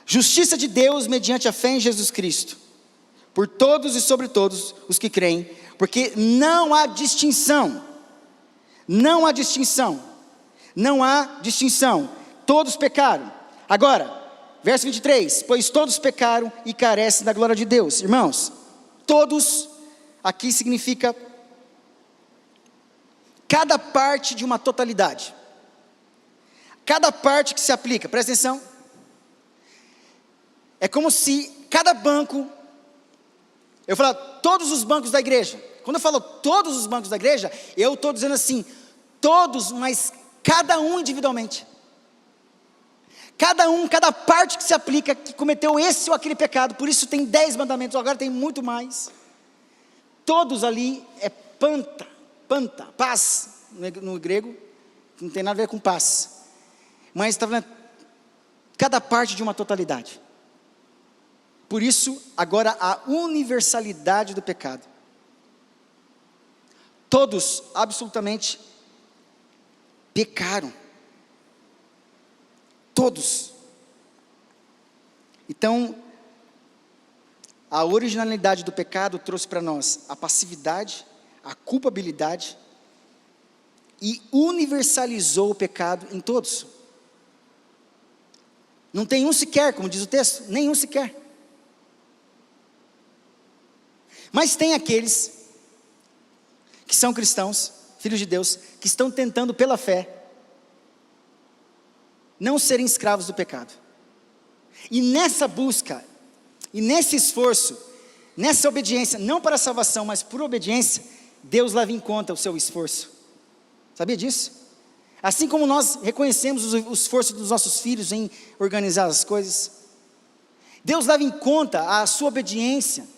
justiça de Deus mediante a fé em Jesus Cristo, por todos e sobre todos os que creem, porque não há distinção, todos pecaram. Agora, verso 23, pois todos pecaram e carecem da glória de Deus. Irmãos, todos, aqui significa cada parte de uma totalidade, cada parte que se aplica, presta atenção, é como se cada banco, eu falo todos os bancos da igreja, quando eu falo todos os bancos da igreja, eu estou dizendo assim, todos, mas cada um individualmente, cada parte que se aplica, que cometeu esse ou aquele pecado, por isso tem 10 mandamentos, agora tem muito mais, todos ali é panta, paz, no grego, não tem nada a ver com paz, mas está falando, cada parte de uma totalidade. Por isso, agora a universalidade do pecado. Todos, absolutamente, pecaram. Todos. Então, a originalidade do pecado trouxe para nós a passividade, a culpabilidade, e universalizou o pecado em todos. Não tem um sequer, como diz o texto, nenhum sequer. Mas tem aqueles que são cristãos, filhos de Deus, que estão tentando pela fé não serem escravos do pecado. E nessa busca, e nesse esforço, nessa obediência, não para a salvação, mas por obediência, Deus leva em conta o seu esforço. Sabia disso? Assim como nós reconhecemos o esforço dos nossos filhos em organizar as coisas, Deus leva em conta a sua obediência,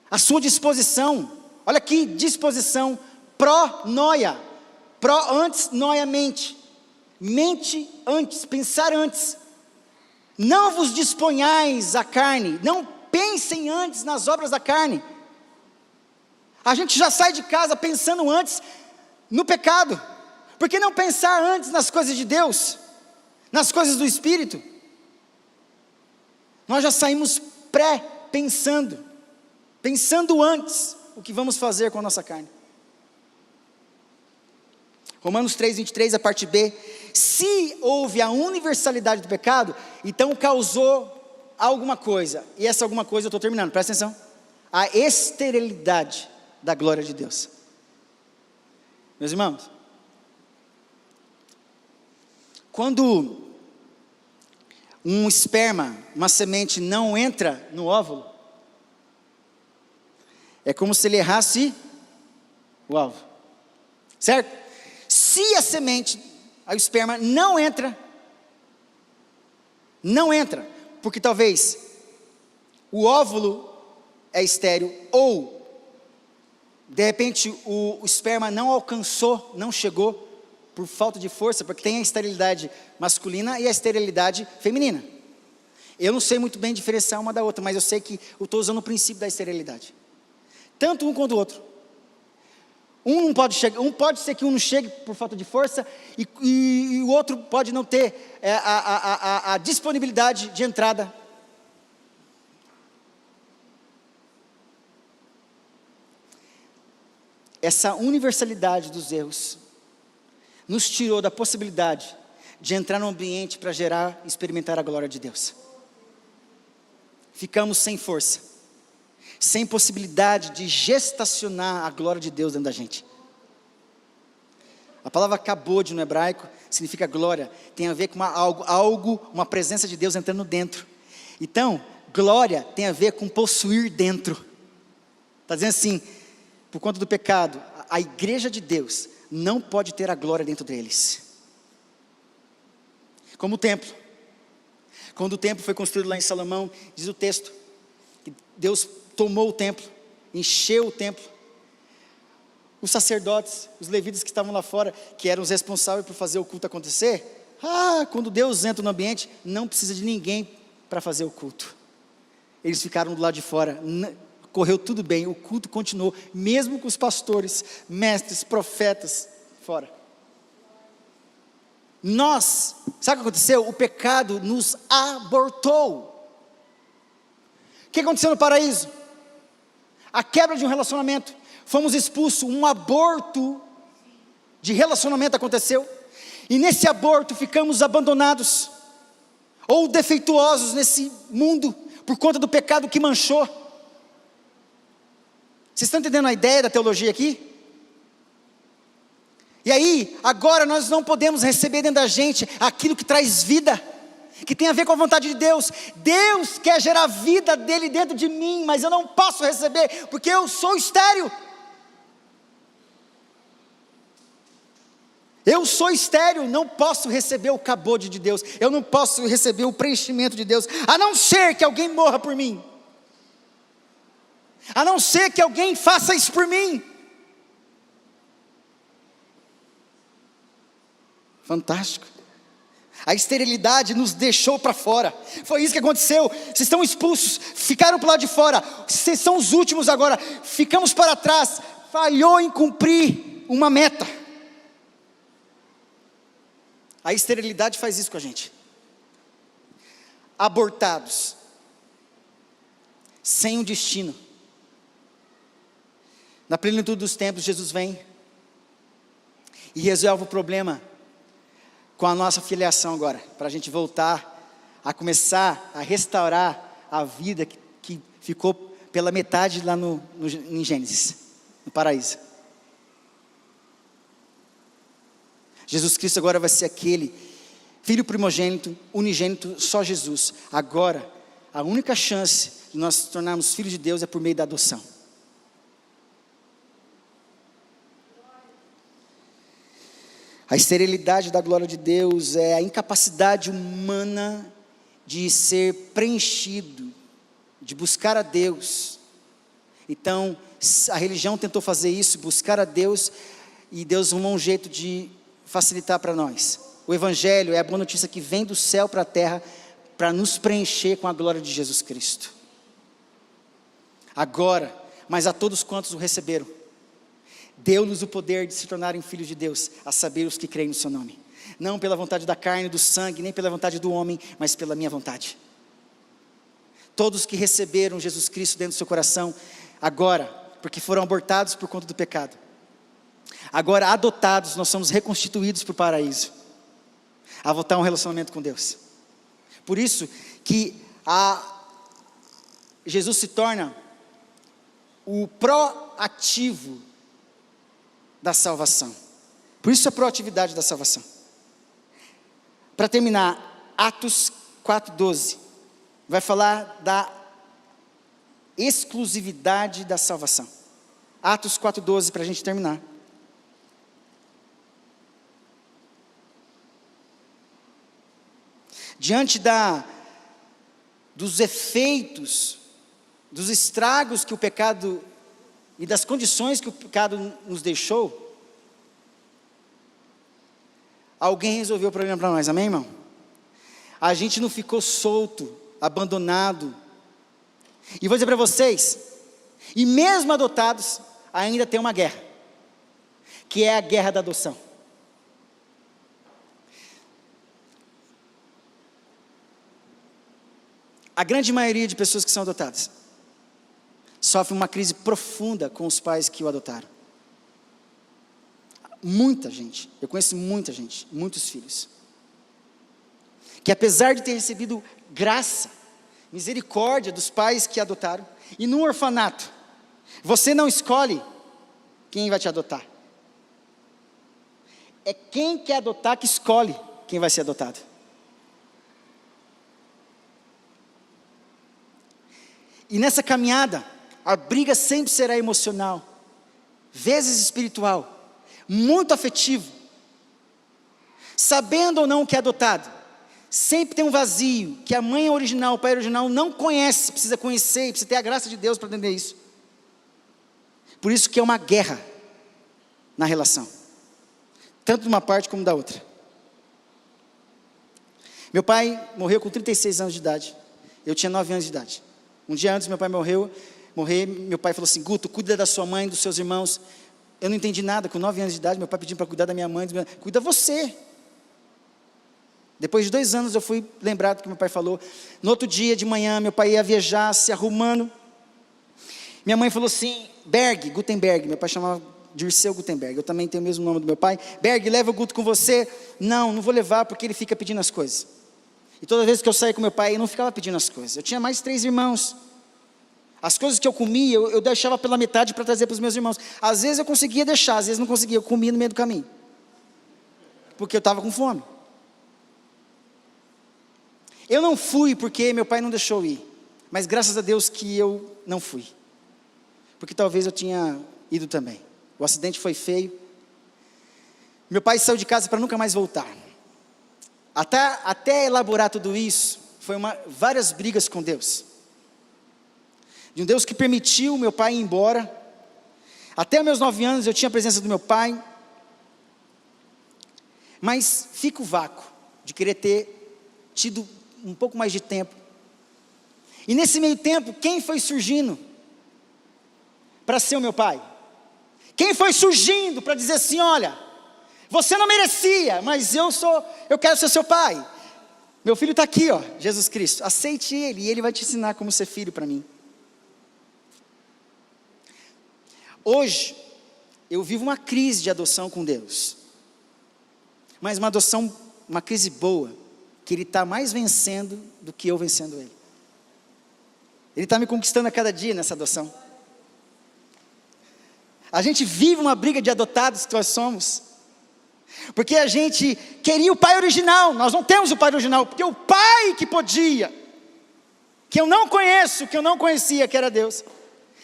a sua disposição. Olha aqui, disposição, pró-noia, pró antes, noia mente antes, pensar antes, não vos disponhais à carne, não pensem antes nas obras da carne. A gente já sai de casa pensando antes no pecado, por que não pensar antes nas coisas de Deus, nas coisas do Espírito? Nós já saímos pensando antes o que vamos fazer com a nossa carne. Romanos 3:23, a parte B, se houve a universalidade do pecado, então causou alguma coisa, e essa alguma coisa eu estou terminando, presta atenção, a esterilidade da glória de Deus. Meus irmãos, quando um esperma, uma semente não entra no óvulo, É como se ele errasse o alvo, certo? Se a semente, o esperma não entra, porque talvez o óvulo é estéril, ou de repente o esperma não alcançou, não chegou, por falta de força, porque tem a esterilidade masculina e a esterilidade feminina. Eu não sei muito bem diferenciar uma da outra, mas eu sei que eu estou usando o princípio da esterilidade. Tanto um quanto o outro. Um pode ser que um não chegue por falta de força, e o outro pode não ter a disponibilidade de entrada. Essa universalidade dos erros nos tirou da possibilidade de entrar no ambiente para gerar e experimentar a glória de Deus. Ficamos sem força, sem possibilidade de gestacionar a glória de Deus dentro da gente. A palavra kabod no hebraico significa glória, tem a ver com uma presença de Deus entrando dentro. Então, glória tem a ver com possuir dentro. Está dizendo assim, por conta do pecado, a igreja de Deus não pode ter a glória dentro deles. Como o templo. Quando o templo foi construído lá em Salomão, diz o texto, que Deus tomou o templo, encheu o templo. Os sacerdotes, os levitas que estavam lá fora, que eram os responsáveis por fazer o culto acontecer, quando Deus entra no ambiente, não precisa de ninguém para fazer o culto. Eles ficaram do lado de fora, correu tudo bem, o culto continuou, mesmo com os pastores, mestres, profetas, fora. Sabe o que aconteceu? O pecado nos abortou. O que aconteceu no paraíso? A quebra de um relacionamento, fomos expulsos, um aborto de relacionamento aconteceu, e nesse aborto ficamos abandonados, ou defeituosos nesse mundo, por conta do pecado que manchou. Vocês estão entendendo a ideia da teologia aqui? E aí, agora nós não podemos receber dentro da gente aquilo que traz vida, que tem a ver com a vontade de Deus. Deus quer gerar a vida dele dentro de mim, mas eu não posso receber, porque eu sou estéril. Eu sou estéril, não posso receber o kabod de Deus, eu não posso receber o preenchimento de Deus, a não ser que alguém morra por mim. A não ser que alguém faça isso por mim. Fantástico. A esterilidade nos deixou para fora. Foi isso que aconteceu. Vocês estão expulsos, ficaram para o lado de fora. Vocês são os últimos agora. Ficamos para trás. Falhou em cumprir uma meta. A esterilidade faz isso com a gente. Abortados. Sem um destino. Na plenitude dos tempos, Jesus vem e resolve o problema com a nossa filiação agora, para a gente voltar a começar a restaurar a vida que ficou pela metade lá em Gênesis, no paraíso. Jesus Cristo agora vai ser aquele Filho primogênito, unigênito, só Jesus. Agora, a única chance de nós nos tornarmos filhos de Deus é por meio da adoção. A esterilidade da glória de Deus é a incapacidade humana de ser preenchido, de buscar a Deus. Então, a religião tentou fazer isso, buscar a Deus, e Deus arrumou um jeito de facilitar para nós. O Evangelho é a boa notícia que vem do céu para a terra, para nos preencher com a glória de Jesus Cristo. Agora, mas a todos quantos o receberam, deu-nos o poder de se tornarem filhos de Deus, a saber os que creem no seu nome. Não pela vontade da carne, do sangue, nem pela vontade do homem, mas pela minha vontade. Todos que receberam Jesus Cristo dentro do seu coração, agora, porque foram abortados por conta do pecado, agora adotados, nós somos reconstituídos para o paraíso, a voltar a um relacionamento com Deus. Por isso que Jesus se torna o proativo da salvação. Por isso a proatividade da salvação. Para terminar, Atos 4:12 vai falar da exclusividade da salvação. Atos 4:12, para a gente terminar. Diante dos efeitos, dos estragos que o pecado e das condições que o pecado nos deixou, alguém resolveu o problema para nós, amém, irmão? A gente não ficou solto, abandonado. E vou dizer para vocês, e mesmo adotados, ainda tem uma guerra, que é a guerra da adoção. A grande maioria de pessoas que são adotadas sofre uma crise profunda com os pais que o adotaram. Muita gente, eu conheço muita gente, muitos filhos, que apesar de ter recebido graça, misericórdia dos pais que adotaram, e no orfanato, você não escolhe quem vai te adotar. É quem quer adotar que escolhe quem vai ser adotado. E nessa caminhada, a briga sempre será emocional, vezes espiritual, muito afetivo. Sabendo ou não que é adotado, sempre tem um vazio, que a mãe original, o pai original não conhece, precisa conhecer, precisa ter a graça de Deus para entender isso. Por isso que é uma guerra na relação, tanto de uma parte como da outra. Meu pai morreu com 36 anos de idade, eu tinha 9 anos de idade. Um dia antes meu pai morrer, meu pai falou assim: Guto, cuida da sua mãe, dos seus irmãos. Eu não entendi nada, com 9 anos de idade, meu pai pedindo para cuidar da minha mãe, cuida você. Depois de 2 anos eu fui lembrado que meu pai falou. No outro dia de manhã, meu pai ia viajar, se arrumando. Minha mãe falou assim: Gutenberg, meu pai chamava Dirceu Gutenberg, eu também tenho o mesmo nome do meu pai. Berg, leva o Guto com você. Não vou levar porque ele fica pedindo as coisas. E toda vez que eu saía com meu pai, eu não ficava pedindo as coisas. Eu tinha mais 3 irmãos. As coisas que eu comia, eu deixava pela metade para trazer para os meus irmãos. Às vezes eu conseguia deixar, às vezes não conseguia. Eu comia no meio do caminho, porque eu estava com fome. Eu não fui porque meu pai não deixou ir, mas graças a Deus que eu não fui, porque talvez eu tinha ido também. O acidente foi feio. Meu pai saiu de casa para nunca mais voltar. Até elaborar tudo isso, foi várias brigas com Deus. De um Deus que permitiu meu pai ir embora. Até meus 9 anos eu tinha a presença do meu pai. Mas fica o vácuo de querer ter tido um pouco mais de tempo. E nesse meio tempo, quem foi surgindo para ser o meu pai? Quem foi surgindo para dizer assim: olha, você não merecia, mas eu quero ser seu pai. Meu filho está aqui, ó, Jesus Cristo, aceite ele e ele vai te ensinar como ser filho para mim. Hoje, eu vivo uma crise de adoção com Deus, mas uma adoção, uma crise boa, que Ele está mais vencendo do que eu vencendo Ele. Ele está me conquistando a cada dia nessa adoção. A gente vive uma briga de adotados que nós somos, porque a gente queria o pai original, nós não temos o pai original, porque o pai que podia, que eu não conheço, que eu não conhecia, que era Deus,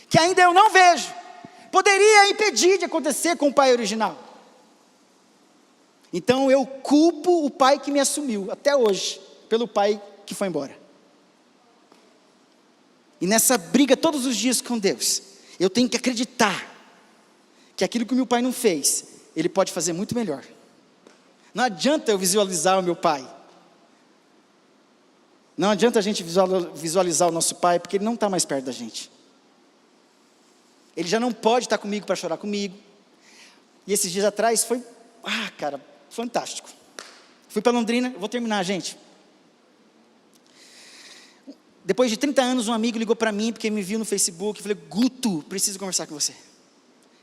que ainda eu não vejo, poderia impedir de acontecer com o pai original. Então eu culpo o pai que me assumiu, até hoje, pelo pai que foi embora. E nessa briga todos os dias com Deus, eu tenho que acreditar que aquilo que o meu pai não fez, Ele pode fazer muito melhor. Não adianta eu visualizar o meu pai. Não adianta a gente visualizar o nosso pai, porque Ele não está mais perto da gente. Ele já não pode estar comigo para chorar comigo. E esses dias atrás foi, cara, fantástico. Fui para Londrina, vou terminar, gente. Depois de 30 anos, um amigo ligou para mim, porque me viu no Facebook, e falei: Guto, preciso conversar com você.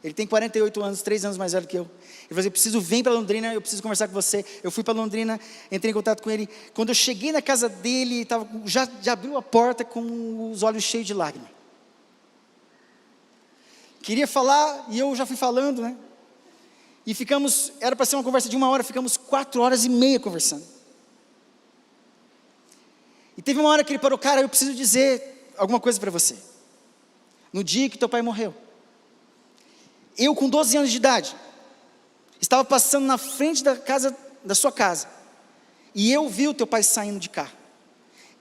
Ele tem 48 anos, 3 anos mais velho que eu. Ele falou assim: vem para Londrina, eu preciso conversar com você. Eu fui para Londrina, entrei em contato com ele. Quando eu cheguei na casa dele, já abriu a porta com os olhos cheios de lágrimas. Queria falar, e eu já fui falando, né? E ficamos, era para ser uma conversa de 1 hora, ficamos 4h30 conversando. E teve uma hora que ele parou: cara, eu preciso dizer alguma coisa para você. No dia que teu pai morreu, Eu com 12 anos de idade, estava passando na frente da sua casa, e eu vi o teu pai saindo de carro,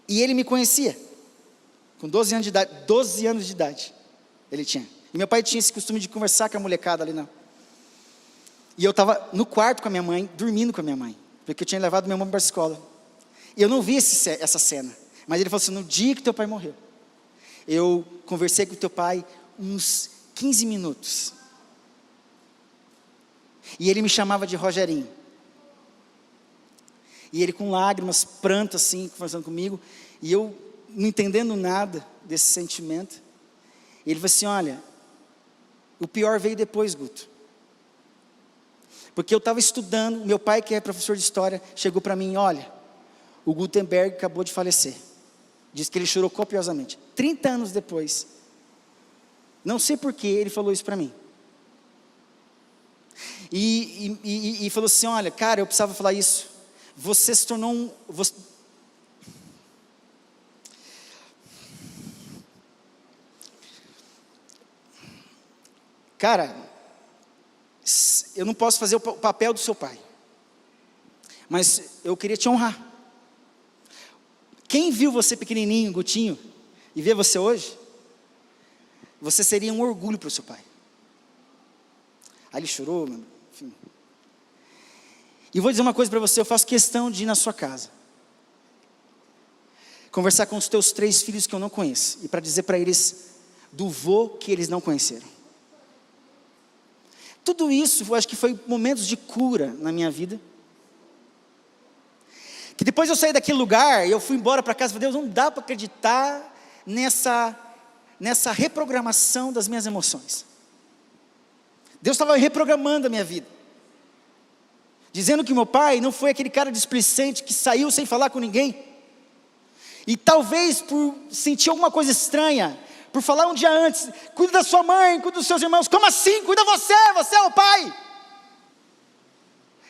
e ele me conhecia, com 12 anos de idade, ele tinha, e meu pai tinha esse costume de conversar com a molecada ali, e eu estava no quarto com a minha mãe, dormindo com a minha mãe, porque eu tinha levado minha mãe para a escola, e eu não vi essa cena, mas ele falou assim: no dia que teu pai morreu, eu conversei com o teu pai uns 15 minutos, e ele me chamava de Rogerinho, e ele com lágrimas, pranto assim, conversando comigo, e eu não entendendo nada desse sentimento, ele falou assim: olha, o pior veio depois, Guto, porque eu estava estudando, meu pai que é professor de história, chegou para mim: olha, o Gutenberg acabou de falecer, diz que ele chorou copiosamente, 30 anos depois, não sei porquê, ele falou isso para mim, e falou assim: olha, cara, eu precisava falar isso, você se tornou cara, eu não posso fazer o papel do seu pai, mas eu queria te honrar. Quem viu você pequenininho, Gutinho, e vê você hoje, você seria um orgulho para o seu pai. Aí ele chorou, enfim. E vou dizer uma coisa para você: eu faço questão de ir na sua casa, conversar com os teus 3 filhos que eu não conheço, e para dizer para eles do vô que eles não conheceram. Tudo isso, eu acho que foi momentos de cura na minha vida, que depois eu saí daquele lugar, e eu fui embora para casa e falei: Deus, não dá para acreditar nessa reprogramação das minhas emoções. Deus estava reprogramando a minha vida, dizendo que meu pai não foi aquele cara displicente que saiu sem falar com ninguém, e talvez por sentir alguma coisa estranha, por falar um dia antes: cuida da sua mãe, cuida dos seus irmãos. Como assim? Cuida você é o pai.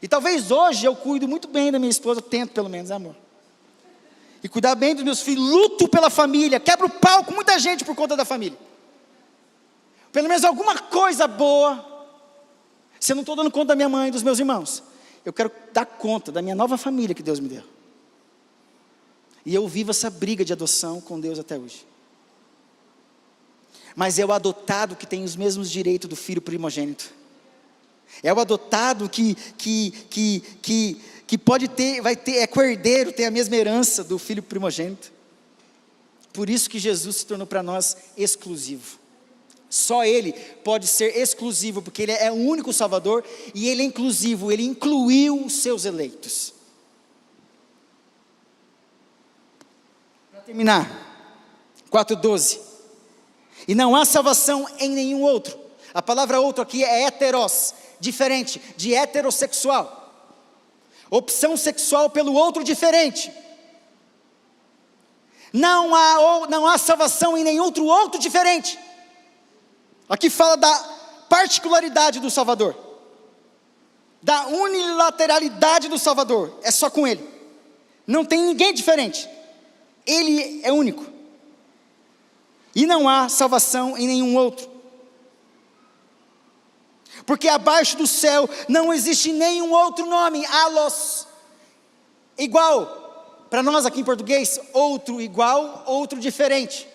E talvez hoje eu cuido muito bem da minha esposa, tento pelo menos, amor, e cuidar bem dos meus filhos, luto pela família, quebro o pau com muita gente por conta da família, pelo menos alguma coisa boa. Se eu não estou dando conta da minha mãe e dos meus irmãos, eu quero dar conta da minha nova família que Deus me deu, e eu vivo essa briga de adoção com Deus até hoje. Mas é o adotado que tem os mesmos direitos do filho primogênito. É o adotado que pode ter, vai ter, é co-herdeiro, tem a mesma herança do filho primogênito. Por isso que Jesus se tornou para nós exclusivo. Só Ele pode ser exclusivo, porque Ele é o único Salvador, e Ele é inclusivo, Ele incluiu os seus eleitos. Para terminar, 4:12. E não há salvação em nenhum outro. A palavra outro aqui é heteros, diferente, de heterossexual. Opção sexual pelo outro diferente. Não há salvação em nenhum outro diferente. Aqui fala da particularidade do Salvador, da unilateralidade do Salvador. É só com Ele, não tem ninguém diferente, Ele é único. E não há salvação em nenhum outro, porque abaixo do céu não existe nenhum outro nome, alos, igual, para nós aqui em português, outro igual, outro diferente.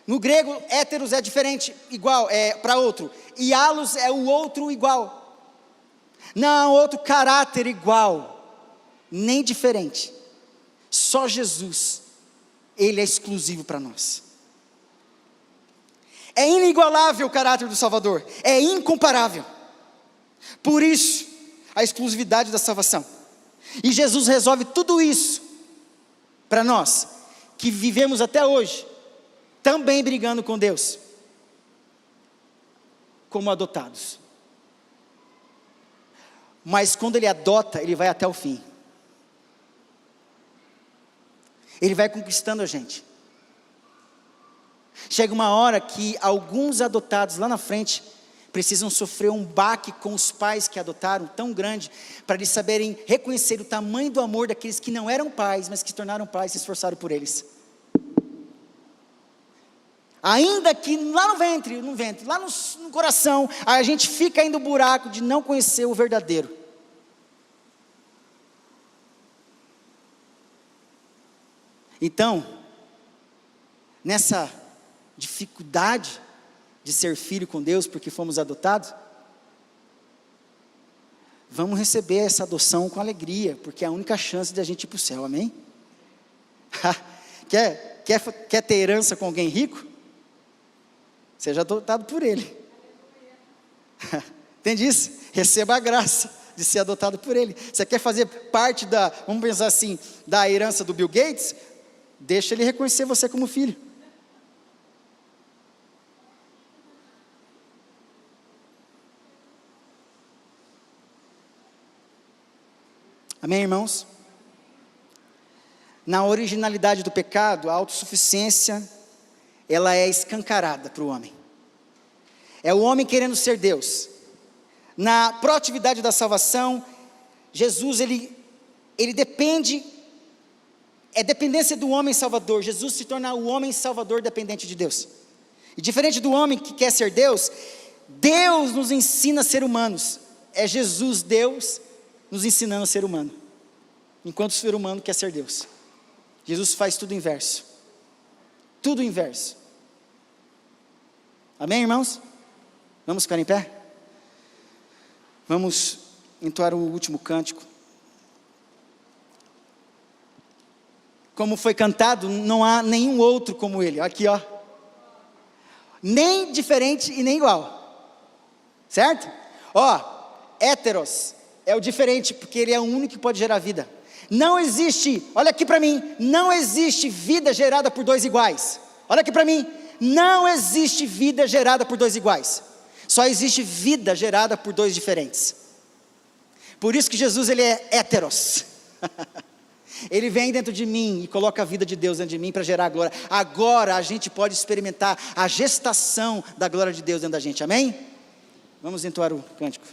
No grego, héteros é diferente, igual, é para outro, e alos é o outro igual. Não há outro caráter igual, nem diferente. Só Jesus, Ele é exclusivo para nós. É inigualável o caráter do Salvador, é incomparável. Por isso, a exclusividade da salvação. E Jesus resolve tudo isso para nós, que vivemos até hoje, também brigando com Deus, como adotados. Mas quando Ele adota, Ele vai até o fim. Ele vai conquistando a gente. Chega uma hora que alguns adotados lá na frente precisam sofrer um baque com os pais que adotaram, tão grande, para eles saberem reconhecer o tamanho do amor daqueles que não eram pais, mas que se tornaram pais e se esforçaram por eles. Ainda que lá no ventre, lá no coração, a gente fica aí no buraco de não conhecer o verdadeiro. Então, nessa dificuldade de ser filho com Deus, porque fomos adotados, vamos receber essa adoção com alegria, porque é a única chance de a gente ir para o céu, amém? Quer ter herança com alguém rico? Seja adotado por ele. Entende isso? Receba a graça de ser adotado por ele. Você quer fazer parte vamos pensar assim, da herança do Bill Gates? Deixa ele reconhecer você como filho. Amém, irmãos? Na originalidade do pecado, a autossuficiência, ela é escancarada para o homem. É o homem querendo ser Deus. Na proatividade da salvação, Jesus, ele depende, é dependência do homem salvador. Jesus se torna o homem salvador dependente de Deus. E diferente do homem que quer ser Deus, Deus nos ensina a ser humanos. É Jesus, Deus, nos ensinando a ser humano. Enquanto o ser humano quer ser Deus. Jesus faz tudo inverso. Tudo inverso. Amém, irmãos? Vamos ficar em pé? Vamos entoar o último cântico. Como foi cantado, não há nenhum outro como ele. Aqui, ó. Nem diferente e nem igual. Certo? Ó, héteros é o diferente, porque ele é o único que pode gerar vida. Não existe, olha aqui para mim, não existe vida gerada por dois iguais. Olha aqui para mim, não existe vida gerada por dois iguais. Só existe vida gerada por dois diferentes. Por isso que Jesus, ele é héteros. Ele vem dentro de mim e coloca a vida de Deus dentro de mim para gerar a glória. Agora a gente pode experimentar a gestação da glória de Deus dentro da gente, amém? Vamos entoar o cântico.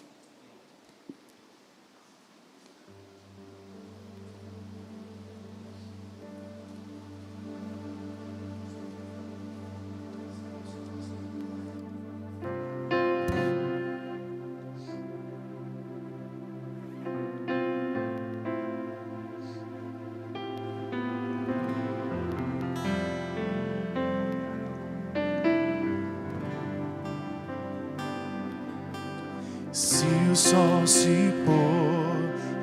Se o sol se pôr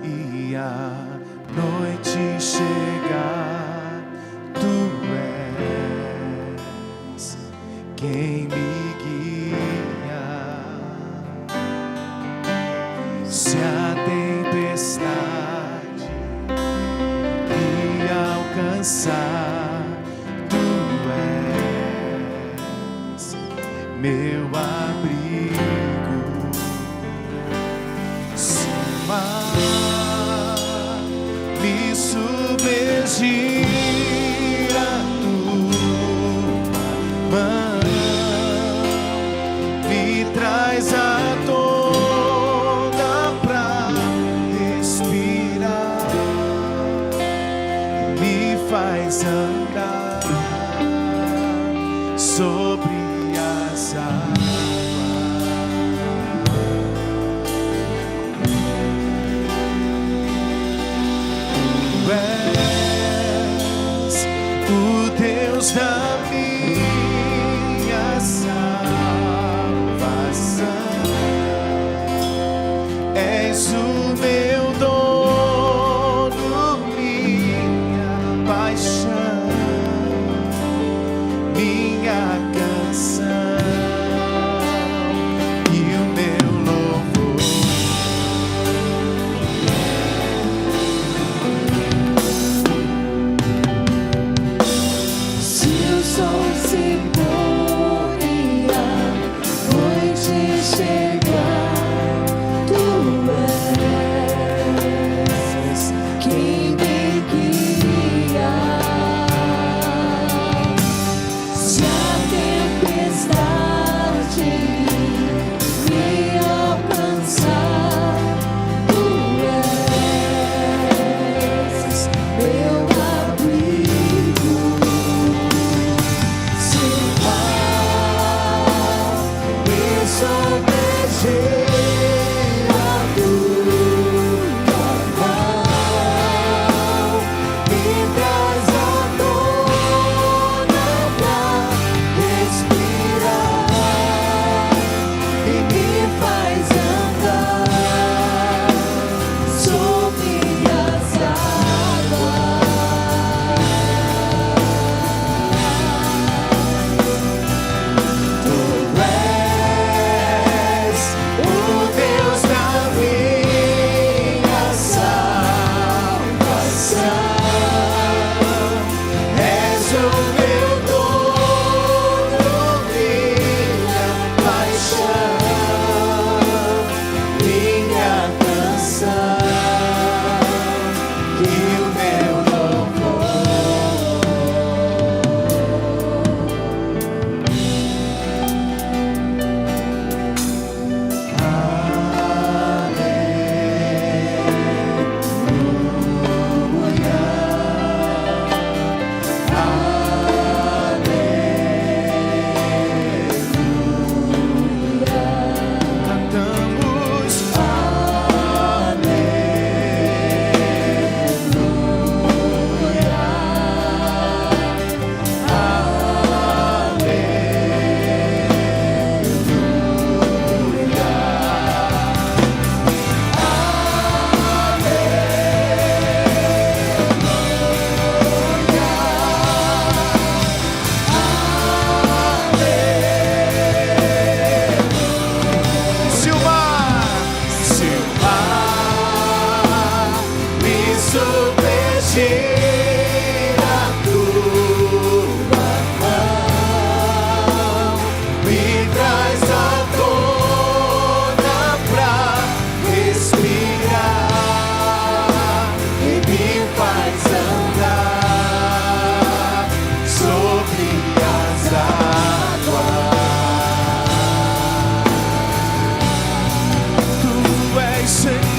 e a noite chegar, tu és quem me guia. Se a tempestade me alcançar, tu és meu abrigo. Me submergir a tua mão, me traz a toda pra respirar, me faz andar sobre as águas. Deus da minha salvação, és o meu dono, minha paixão, minha canção e o meu louvor. Se pôr e a noite chegar, tu és Ser a tua mão, me traz a tona pra respirar e me faz andar sobre as águas. Tu és Senhor.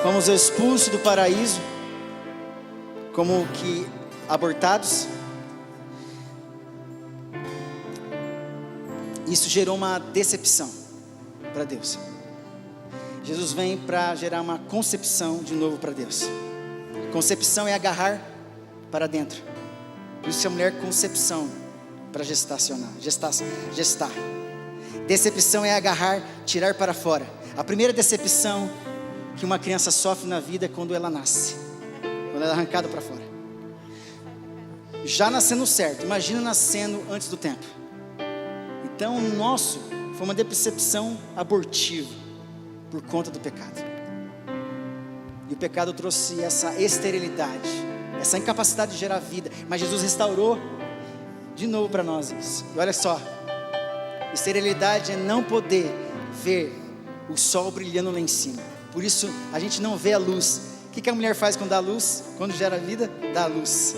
Fomos expulsos do paraíso, como que abortados. Isso gerou uma decepção para Deus. Jesus vem para gerar uma concepção de novo para Deus. Concepção é agarrar para dentro. Por isso que a mulher concepção para gestar. Decepção é agarrar, tirar para fora. A primeira decepção que uma criança sofre na vida é quando ela nasce, quando ela é arrancada para fora. Já nascendo certo, imagina nascendo antes do tempo. Então o nosso foi uma decepção abortiva por conta do pecado. E o pecado trouxe essa esterilidade, essa incapacidade de gerar vida. Mas Jesus restaurou de novo para nós isso. E olha só, esterilidade é não poder ver o sol brilhando lá em cima. Por isso a gente não vê a luz. O que a mulher faz quando dá luz? Quando gera vida? Dá luz.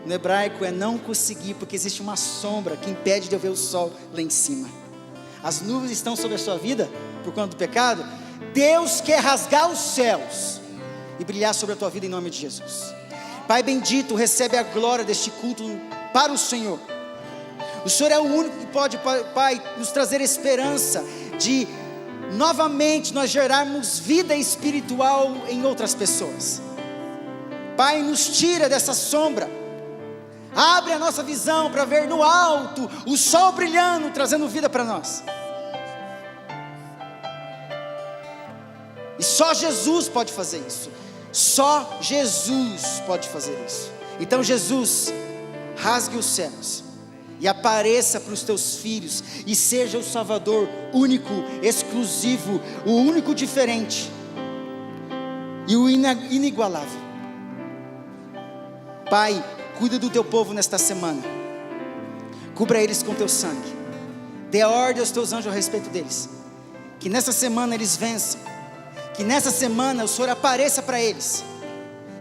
No hebraico é não conseguir, porque existe uma sombra que impede de eu ver o sol lá em cima. As nuvens estão sobre a sua vida por conta do pecado. Deus quer rasgar os céus e brilhar sobre a tua vida em nome de Jesus. Pai bendito, recebe a glória deste culto para o Senhor. O Senhor é o único que pode, Pai, nos trazer esperança de novamente nós gerarmos vida espiritual em outras pessoas. Pai, nos tira dessa sombra, abre a nossa visão para ver no alto o sol brilhando, trazendo vida para nós. E só Jesus pode fazer isso. Só Jesus pode fazer isso. Então Jesus, rasgue os céus e apareça para os teus filhos, e seja o Salvador único, exclusivo, o único diferente, e o inigualável. Pai, cuida do teu povo nesta semana, cubra eles com teu sangue, dê ordem aos teus anjos a respeito deles, que nessa semana eles vençam, que nessa semana o Senhor apareça para eles,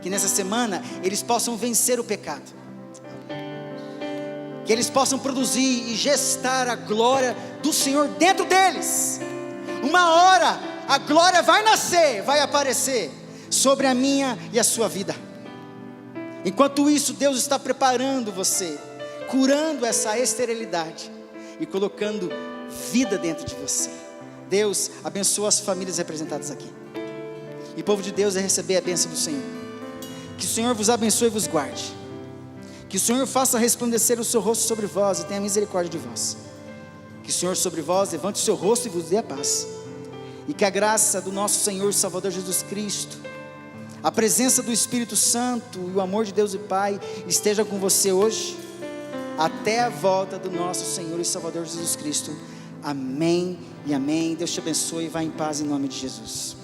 que nessa semana eles possam vencer o pecado, que eles possam produzir e gestar a glória do Senhor dentro deles. Uma hora a glória vai nascer, vai aparecer sobre a minha e a sua vida. Enquanto isso, Deus está preparando você, curando essa esterilidade e colocando vida dentro de você. Deus abençoa as famílias representadas aqui, e o povo de Deus é receber a bênção do Senhor. Que o Senhor vos abençoe e vos guarde. Que o Senhor faça resplandecer o seu rosto sobre vós e tenha misericórdia de vós. Que o Senhor sobre vós levante o seu rosto e vos dê a paz. E que a graça do nosso Senhor e Salvador Jesus Cristo, a presença do Espírito Santo e o amor de Deus e Pai esteja com você hoje, até a volta do nosso Senhor e Salvador Jesus Cristo. Amém e amém. Deus te abençoe e vá em paz em nome de Jesus.